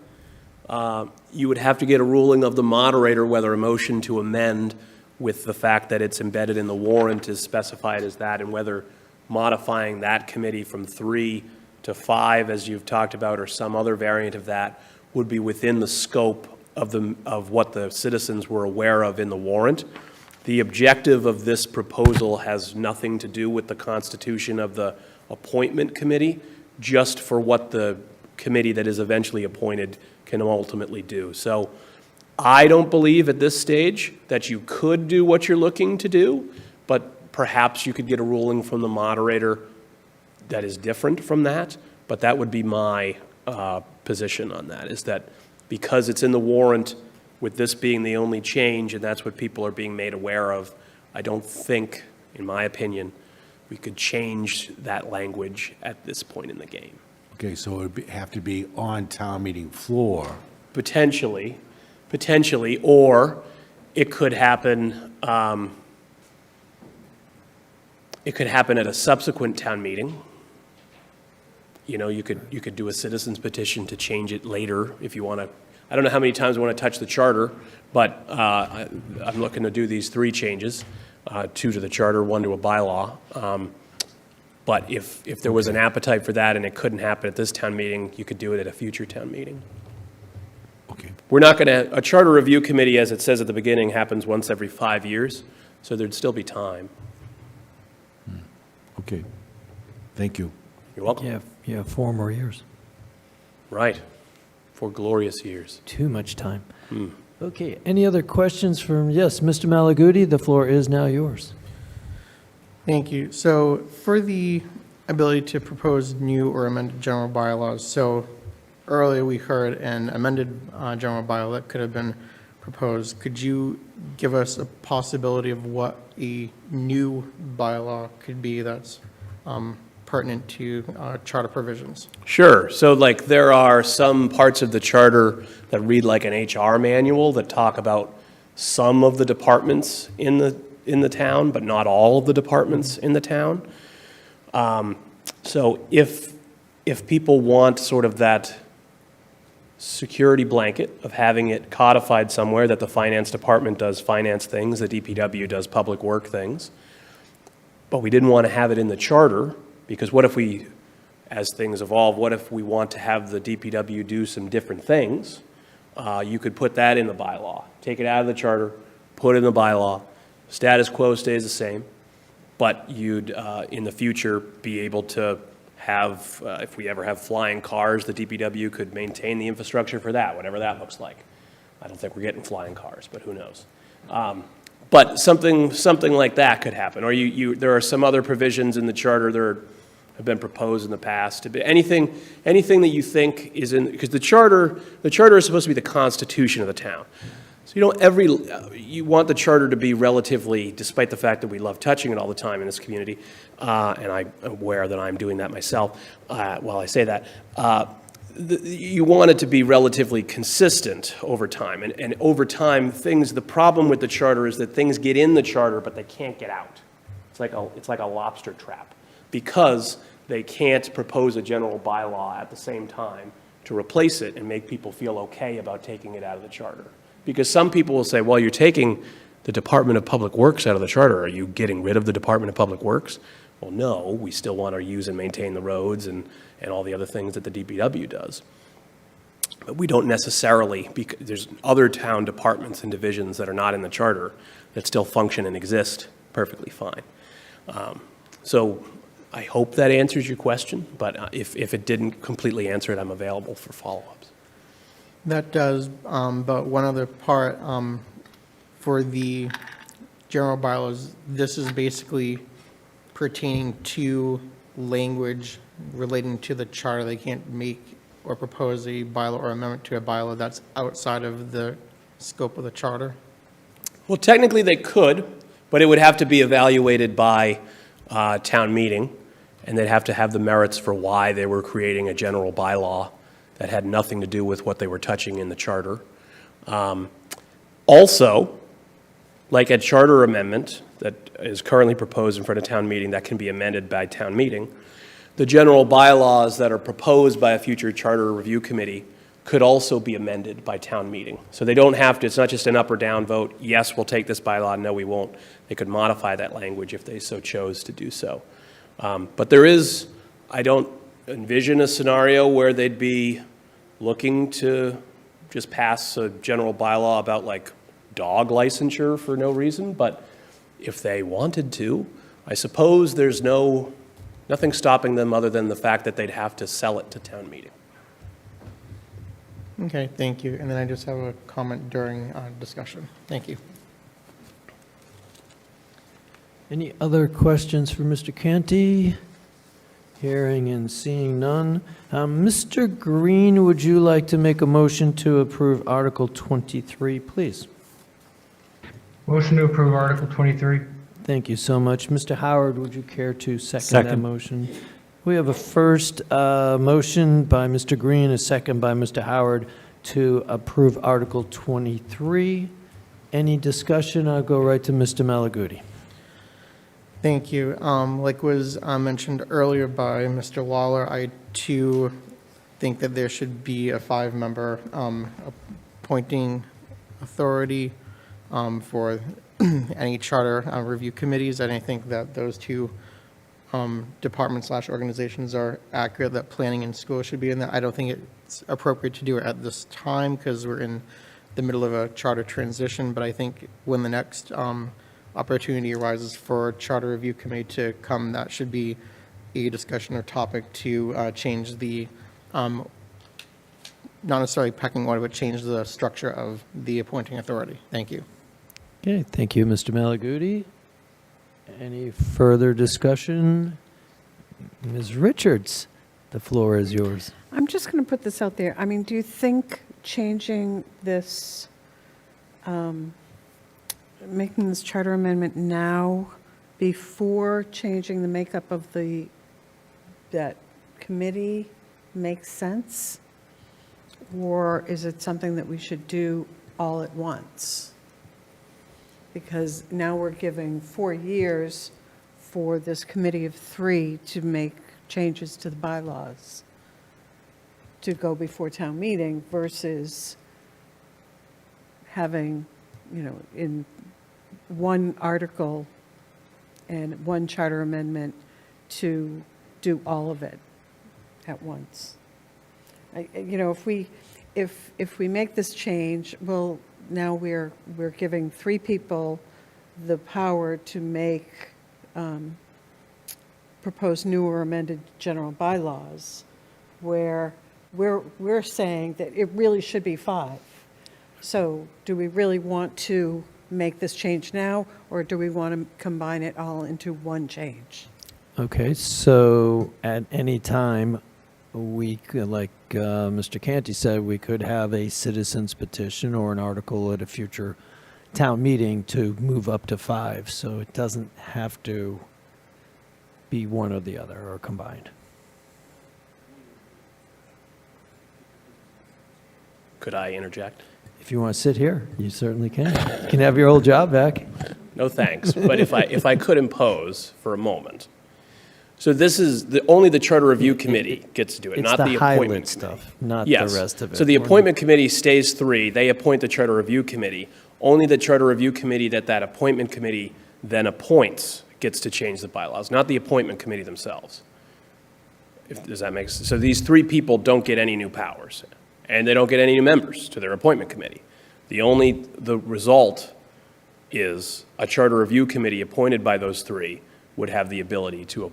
You would have to get a ruling of the moderator whether a motion to amend with the fact that it's embedded in the warrant is specified as that, and whether modifying that committee from 3 to 5, as you've talked about, or some other variant of that, would be within the scope of what the citizens were aware of in the warrant. The objective of this proposal has nothing to do with the constitution of the appointment committee, just for what the committee that is eventually appointed can ultimately do. So I don't believe at this stage that you could do what you're looking to do, but perhaps you could get a ruling from the moderator that is different from that. But that would be my position on that, is that because it's in the warrant, with this being the only change, and that's what people are being made aware of, I don't think, in my opinion, we could change that language at this point in the game. Okay, so it would have to be on town meeting floor. Potentially, or It could happen, it could happen at a subsequent town meeting. You know, you could do a citizen's petition to change it later if you want to. I don't know how many times I want to touch the charter, but I'm looking to do these 3 changes, 2 to the charter, 1 to a bylaw. But if there was an appetite for that and it couldn't happen at this town meeting, you could do it at a future town meeting. Okay. We're not going to, a charter review committee, as it says at the beginning, happens once every 5 years, so there'd still be time. Okay. Thank you. You're welcome. Yeah, 4 more years. Right. 4 glorious years. Too much time. Okay, any other questions from, yes, Mr. Malaguti, the floor is now yours. Thank you. So for the ability to propose new or amended general bylaws, so earlier we heard an amended general bylaw that could have been proposed. Could you give us a possibility of what a new bylaw could be that's pertinent to charter provisions? Sure. So like there are some parts of the charter that read like an HR manual that talk about some of the departments in the town, but not all of the departments in the town. So if people want sort of that security blanket of having it codified somewhere that the finance department does finance things, the DPW does public work things, but we didn't want to have it in the charter, because what if we, as things evolve, what if we want to have the DPW do some different things? You could put that in the bylaw. Take it out of the charter, put it in the bylaw. Status quo stays the same, but you'd, in the future, be able to have, if we ever have flying cars, the DPW could maintain the infrastructure for that, whatever that looks like. I don't think we're getting flying cars, but who knows? But something like that could happen. Or there are some other provisions in the charter that have been proposed in the past. Anything that you think is in, because the charter is supposed to be the constitution of the town. So you want the charter to be relatively, despite the fact that we love touching it all the time in this community, and I'm aware that I'm doing that myself while I say that, you want it to be relatively consistent over time. And over time, the problem with the charter is that things get in the charter, but they can't get out. It's like a lobster trap, because they can't propose a general bylaw at the same time to replace it and make people feel okay about taking it out of the charter. Because some people will say, well, you're taking the Department of Public Works out of the charter. Are you getting rid of the Department of Public Works? Well, no, we still want to use and maintain the roads and all the other things that the DPW does. But we don't necessarily, because there's other town departments and divisions that are not in the charter that still function and exist perfectly fine. So I hope that answers your question, but if it didn't completely answer it, I'm available for follow-ups. That does, but one other part, for the general bylaws, this is basically pertaining to language relating to the charter. They can't make or propose a bylaw or amendment to a bylaw that's outside of the scope of the charter. Well, technically they could, but it would have to be evaluated by town meeting, and they'd have to have the merits for why they were creating a general bylaw that had nothing to do with what they were touching in the charter. Also, like a charter amendment that is currently proposed in front of town meeting that can be amended by town meeting, the general bylaws that are proposed by a future charter review committee could also be amended by town meeting. So they don't have to, it's not just an up or down vote, yes, we'll take this bylaw, no, we won't. They could modify that language if they so chose to do so. But there is, I don't envision a scenario where they'd be looking to just pass a general bylaw about like dog licensure for no reason, but if they wanted to, I suppose there's nothing stopping them other than the fact that they'd have to sell it to town meeting. Okay, thank you. And then I just have a comment during discussion. Thank you. Any other questions for Mr. Canty? Hearing and seeing none. Mr. Green, would you like to make a motion to approve Article 23, please? Motion to approve Article 23. Thank you so much. Mr. Howard, would you care to second that motion? We have a first motion by Mr. Green, a second by Mr. Howard to approve Article 23. Any discussion? I'll go right to Mr. Malaguti. Thank you. Like was mentioned earlier by Mr. Lawler, I too think that there should be a 5-member appointing authority for any charter review committees, and I think that those two departments/organizations are accurate, that planning and school should be in that. I don't think it's appropriate to do it at this time because we're in the middle of a charter transition, but I think when the next opportunity arises for charter review committee to come, that should be a discussion or topic to change the, not necessarily pecking order, but change the structure of the appointing authority. Thank you. Okay, thank you, Mr. Malaguti. Any further discussion? Ms. Richards, the floor is yours. I'm just going to put this out there. I mean, do you think changing this, making this charter amendment now before changing the makeup of that committee makes sense? Or is it something that we should do all at once? Because now we're giving 4 years for this committee of 3 to make changes to the bylaws to go before town meeting versus having, in one article and one charter amendment to do all of it at once. If we make this change, well, now we're giving 3 people the power to make propose new or amended general bylaws, where we're saying that it really should be 5. So do we really want to make this change now, or do we want to combine it all into one change? Okay, so at any time, we could, like Mr. Canty said, we could have a citizen's petition or an article at a future town meeting to move up to 5. So it doesn't have to be one or the other or combined. Could I interject? If you want to sit here, you certainly can. You can have your old job back. No thanks. But if I could impose for a moment. So this is only the Charter Review Committee gets to do it, It's not the the highlight appointment stuff, committee. not Yes. the rest of it. So the appointment committee stays 3. They appoint the Charter Review Committee. Only the Charter Review Committee that appointment committee then appoints gets to change the bylaws, not the appointment committee themselves. Does that make sense? So these 3 people don't get any new powers, and they don't get any new members to their appointment committee. The result is a Charter Review Committee appointed by those 3 would have the ability to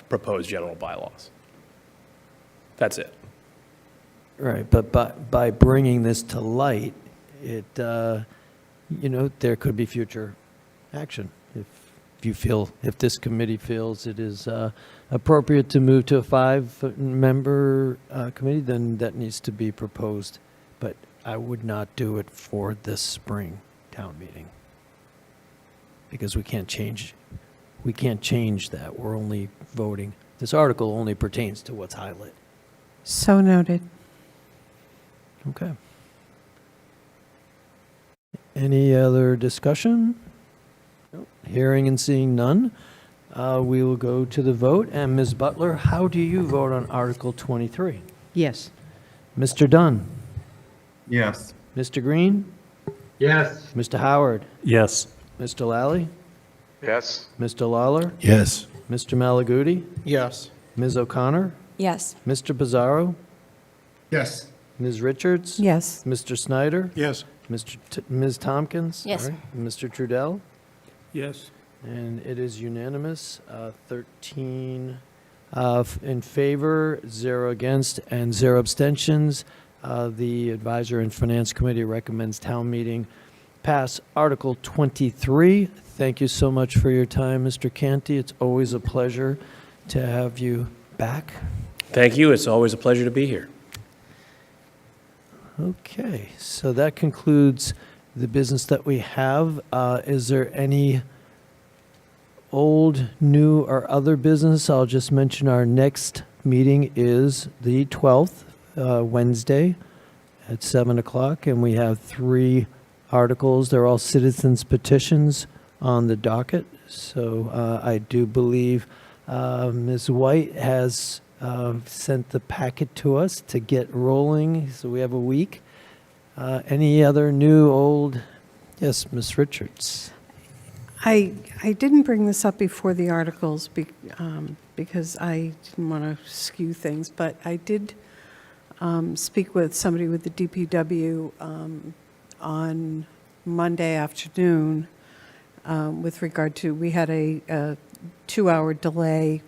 propose general bylaws. That's it. Right, but by bringing this to light, it, there could be future action. If this committee feels it is appropriate to move to a 5-member committee, then that needs to be proposed. But I would not do it for this spring town meeting, because we can't change that. We're only voting. This article only pertains to what's highlighted. So noted. Okay. Any other discussion? Nope. Hearing and seeing none, we will go to the vote. And Ms. Butler, how do you vote on Article 23? Yes. Mr. Dunn? Yes. Mr. Green? Yes. Mr. Howard? Yes. Mr. Lally? Yes? Mr. Lawler? Yes. Mr. Malaguti? Yes. Ms. O'Connor? Yes. Mr. Pizarro? Yes. Ms. Richards? Yes. Mr. Snyder? Yes. Ms. Tompkins? Yes. All right. Mr. Trudell? Yes. And it is unanimous, 13 in favor, 0 against, and 0 abstentions. The Advisor and Finance Committee recommends town meeting pass Article 23. Thank you so much for your time, Mr. Canty. It's always a pleasure to have you back. Thank you. It's always a pleasure to be here. Okay, so that concludes the business that we have. Is there any old, new, or other business? I'll just mention our next meeting is the 12th, Wednesday at 7 o'clock, and we have 3 articles. They're all citizens petitions on the docket. So I do believe Ms. White has sent the packet to us to get rolling, so we have a week. Any other new, old? Yes, Ms. Richards. I didn't bring this up before the articles because I didn't want to skew things, but I did speak with somebody with the DPW on Monday afternoon with regard to, we had a 2-hour delay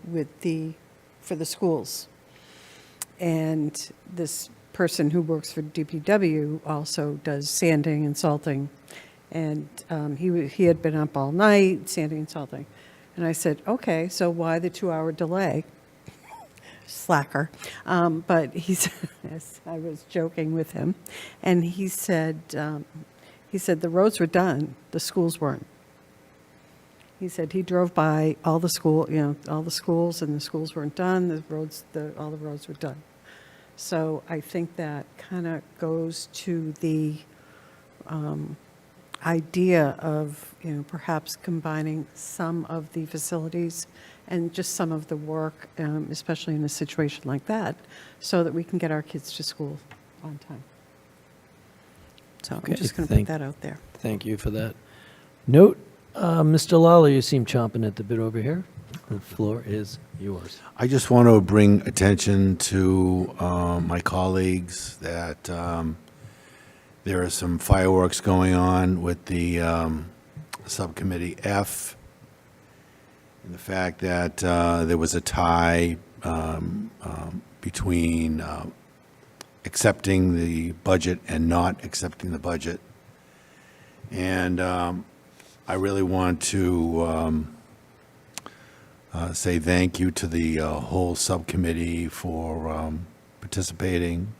for the schools. And this person who works for DPW also does sanding and salting. And he had been up all night, sanding and salting. And I said, okay, so why the 2-hour delay? Slacker. But he said, yes, I was joking with him. And he said the roads were done, the schools weren't. He said he drove by all the schools, and the schools weren't done, all the roads were done. So I think that kind of goes to the idea of, perhaps combining some of the facilities and just some of the work, especially in a situation like that, so that we can get our kids to school on time. So Okay, I'm just going to put that out there. Thank you for that. Note, Mr. Lawler, you seem chomping at the bit over here. The floor is yours. I just want to bring attention to my colleagues that there are some fireworks going on with the Subcommittee F, and the fact that there was a tie between accepting the budget and not accepting the budget. And I really want to say thank you to the whole subcommittee for participating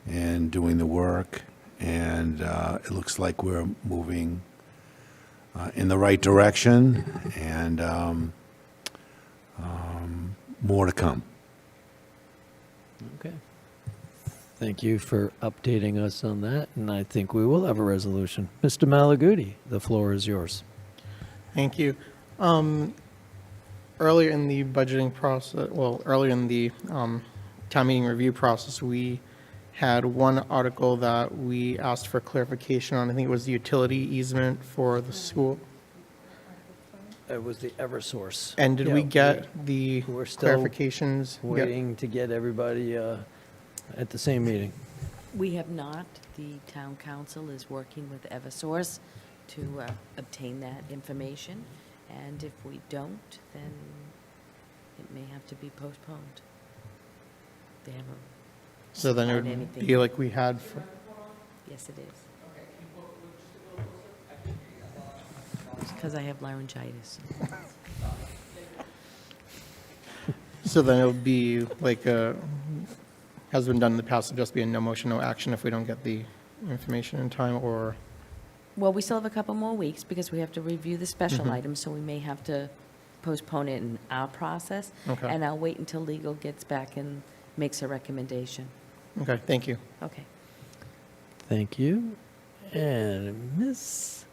and doing the work. And it looks like we're moving in the right direction, and more to come. Okay. Thank you for updating us on that, and I think we will have a resolution. Mr. Malaguti, the floor is yours. Thank you. Earlier in the budgeting process, earlier in the town meeting review process, we had one article that we asked for clarification on. I think it was the utility easement for the school. It was the Eversource. And did we get the we're still clarifications? waiting to get everybody at the same meeting. We have not. The town council is working with Eversource to obtain that information, and if we don't, then it may have to be postponed. They haven't. So then it supplied would anything. be like we had for, Yes, it is. It's because I have laryngitis. so then it would be like has been done in the past, it'd just be a no motion, no action if we don't get the information in time, or? Well, we still have a couple more weeks because we have to review the special items, so we may have to postpone it in our process. Okay. And I'll wait until legal gets back and makes a recommendation. Okay, thank you. Okay. Thank you. And Ms.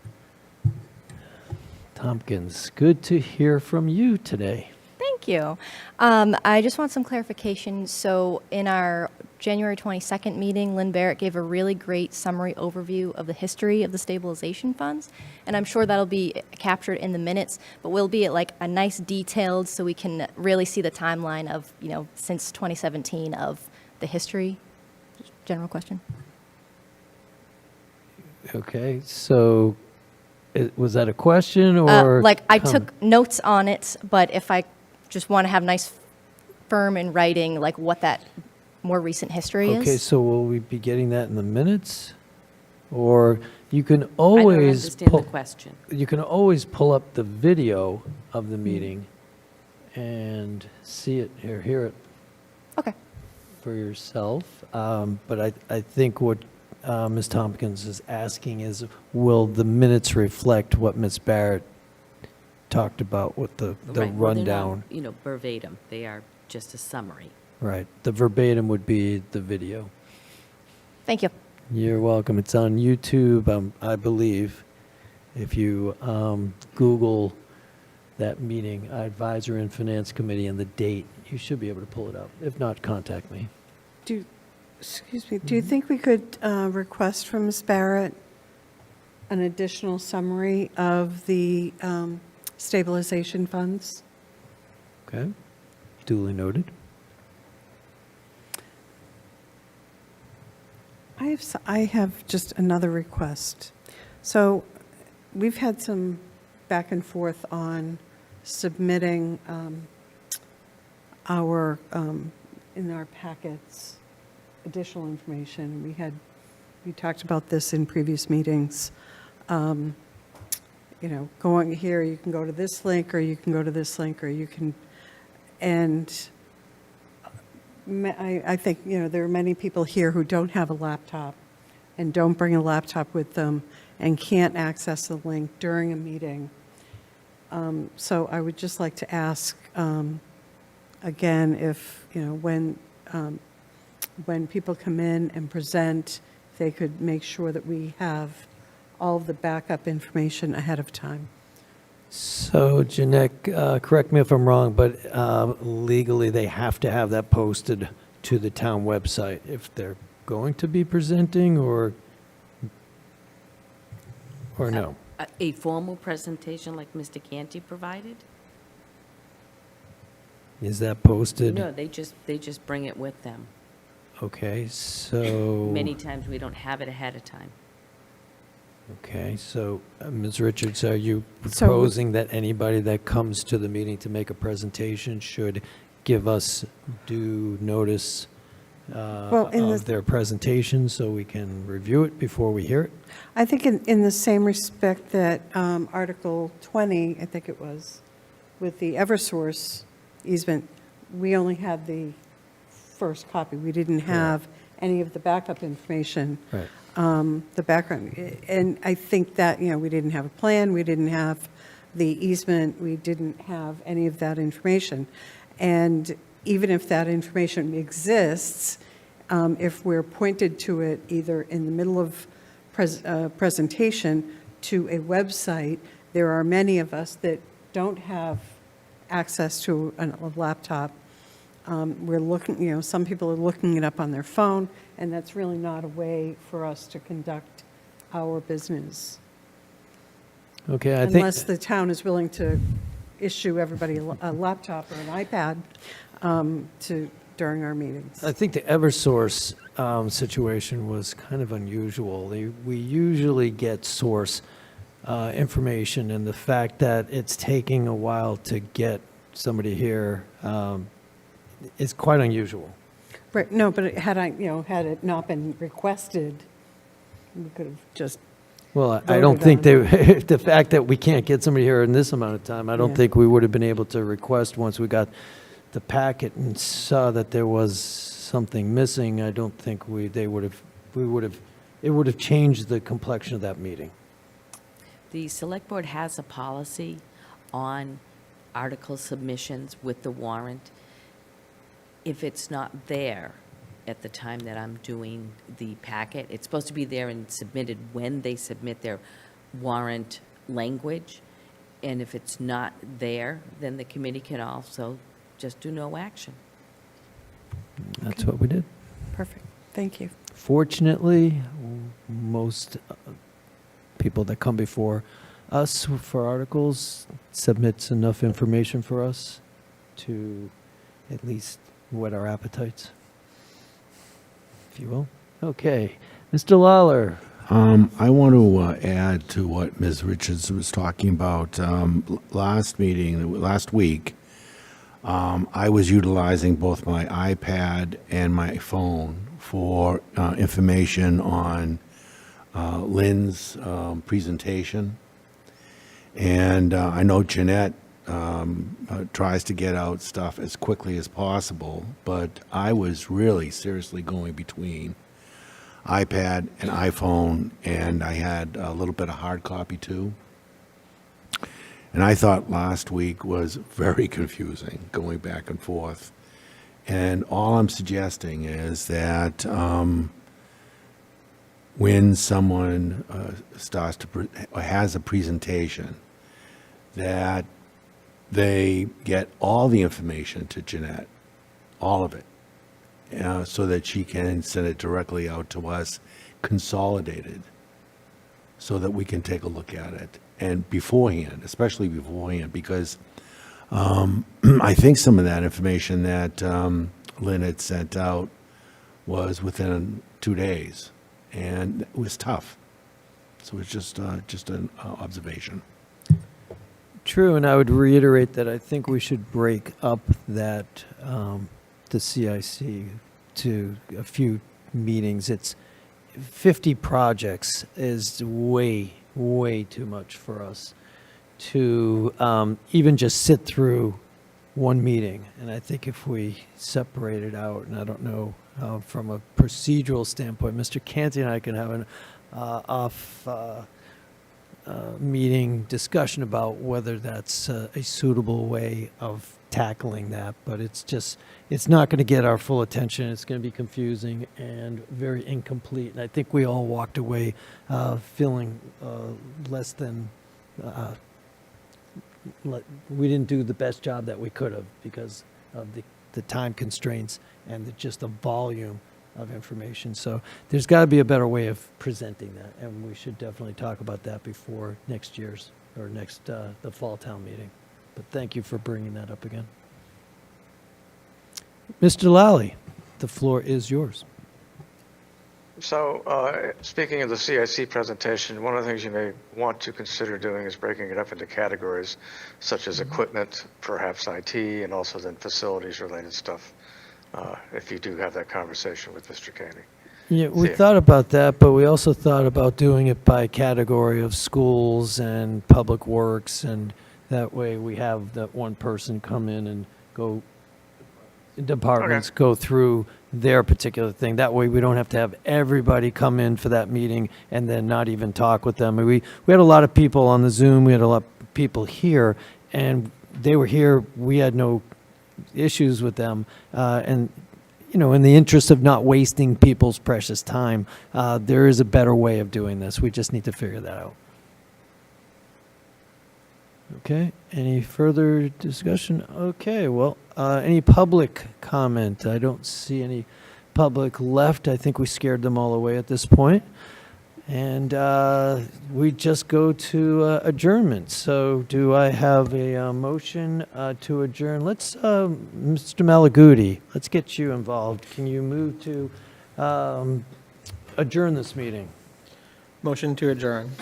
Tompkins, good to hear from you today. Thank you. I just want some clarification. So in our January 22nd meeting, Lynn Barrett gave a really great summary overview of the history of the stabilization funds. And I'm sure that'll be captured in the minutes, but will be like a nice detailed so we can really see the timeline of, since 2017 of the history. General question. Okay, so was that a question or? I comment? took notes on it, but if I just want to have nice firm in writing, like what that more recent history is. Okay, so will we be getting that in the minutes? Or you can I don't always understand the pull, question. you can always pull up the video of the meeting and see it or hear it Okay. for yourself. But I think what Ms. Tompkins is asking is, will the minutes reflect what Ms. Barrett talked about with the Right. Well, they're not, rundown? verbatim. They are just a summary. Right. The verbatim would be the video. Thank you. You're welcome. It's on YouTube, I believe. If you Google that meeting, Advisory and Finance Committee, and the date, you should be able to pull it up. If not, contact me. Excuse me, do you think we could request from Ms. Barrett an additional summary of the stabilization funds? Okay? Duly noted. I have just another request. So we've had some back and forth on submitting in our packets, additional information. We talked about this in previous meetings. Going here, you can go to this link, or you can go to this link, or you can, and I think, there are many people here who don't have a laptop and don't bring a laptop with them and can't access the link during a meeting. So I would just like to ask, again, if, when people come in and present, they could make sure that we have all of the backup information ahead of time. So, Jeanette, correct me if I'm wrong, but legally, they have to have that posted to the town website if they're going to be presenting, or no? A formal presentation like Mr. Canty provided? Is that posted? No, they just bring it with them. Okay, so... Many times we don't have it ahead of time. Okay, so, Ms. Richards, are you proposing that anybody that comes to the meeting to make a presentation should give us due notice of their presentation so we can review it before we hear it? I think in the same respect that Article 20, I think it was, with the Eversource easement, we only had the first copy. We didn't have any of the backup information. Right. The background. And I think that, we didn't have a plan, we didn't have the easement, we didn't have any of that information. And even if that information exists, if we're pointed to it either in the middle of presentation to a website, there are many of us that don't have access to a laptop. We're looking, some people are looking it up on their phone, and that's really not a way for us to conduct our business. Okay, I think... Unless the town is willing to issue everybody a laptop or an iPad during our meetings. I think the Eversource situation was kind of unusual. We usually get source information, and the fact that it's taking a while to get somebody here is quite unusual. Right, no, but had it not been requested, we could have just Well, I don't think the fact that we can't get somebody here in this amount of time, I don't think we would have been able to request once we got the packet and saw that there was something missing. I don't think it would have changed the complexion of that meeting. The Select Board has a policy on article submissions with the warrant. If it's not there at the time that I'm doing the packet, it's supposed to be there and submitted when they submit their warrant language. And if it's not there, then the committee can also just do no action. That's what we did. Perfect, thank you. Fortunately, most people that come before us for articles submits enough information for us to at least whet our appetites, if you will. Okay, Mr. Lawler. I want to add to what Ms. Richards was talking about. Last week, I was utilizing both my iPad and my phone for information on Lynn's presentation. And I know Jeanette tries to get out stuff as quickly as possible, but I was really seriously going between iPad and iPhone, and I had a little bit of hard copy too. And I thought last week was very confusing, going back and forth. And all I'm suggesting is that when someone starts to, or has a presentation, that they get all the information to Jeanette, all of it, so that she can send it directly out to us, consolidated, so that we can take a look at it. And beforehand, especially beforehand, because I think some of that information that Lynn had sent out was within 2 days, and it was tough. So it's just an observation. True, and I would reiterate that I think we should break up that, the CIC to a few meetings. It's 50 projects is way, way too much for us to even just sit through one meeting. And I think if we separate it out, and I don't know, from a procedural standpoint, Mr. Canty and I can have an meeting discussion about whether that's a suitable way of tackling that, but it's not going to get our full attention. It's going to be confusing and very incomplete. And I think we all walked away feeling less than, we didn't do the best job that we could have because of the time constraints and just the volume of information. So there's got to be a better way of presenting that, and we should definitely talk about that before next year's, or the fall town meeting. But thank you for bringing that up again. Mr. Lally, the floor is yours. So, speaking of the CIC presentation, one of the things you may want to consider doing is breaking it up into categories such as equipment, perhaps IT, and also then facilities-related stuff, if you do have that conversation with Mr. Caney. Yeah, we See. thought about that, but we also thought about doing it by category of schools and public works, and that way we have that one person come in and go, departments go through their particular thing. That way we don't have to have everybody come in for that meeting and then not even talk with them. We had a lot of people on the Zoom, we had a lot of people here, and they were here, we had no issues with them, and you know, in the interest of not wasting people's precious time, there is a better way of doing this. We just need to figure that out. Okay, any further discussion? Okay, well, any public comment? I don't see any public left. I think we scared them all away at this point. And we just go to adjournment. So do I have a motion to adjourn? Let's, Mr. Malaguti, let's get you involved. Can you move to adjourn this meeting? Motion to adjourn.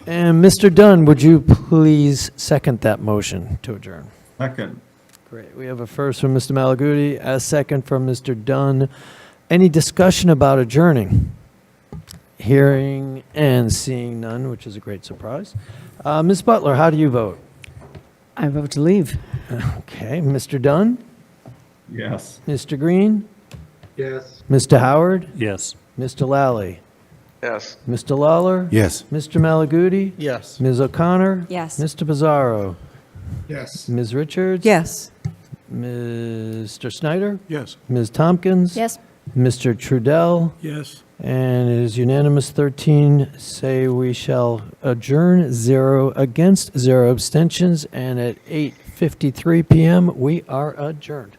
And Mr. Dunn, would you please second that motion to adjourn? Second. Great. We have a first from Mr. Malaguti, a second from Mr. Dunn. Any discussion about adjourning? Hearing and seeing none, which is a great surprise. Ms. Butler, how do you vote? I vote to leave. Okay. Mr. Dunn? Yes. Mr. Green? Yes. Mr. Howard? Yes. Mr. Lally? Yes. Mr. Lawler? Yes. Mr. Malaguti? Yes. Ms. O'Connor? Yes. Mr. Pizarro? Yes. Ms. Richards? Yes. Mr. Snyder? Yes. Ms. Tompkins? Yes. Mr. Trudell? Yes. And it is unanimous, 13 say we shall adjourn, 0 against, 0 abstentions, and at 8:53 PM, we are adjourned.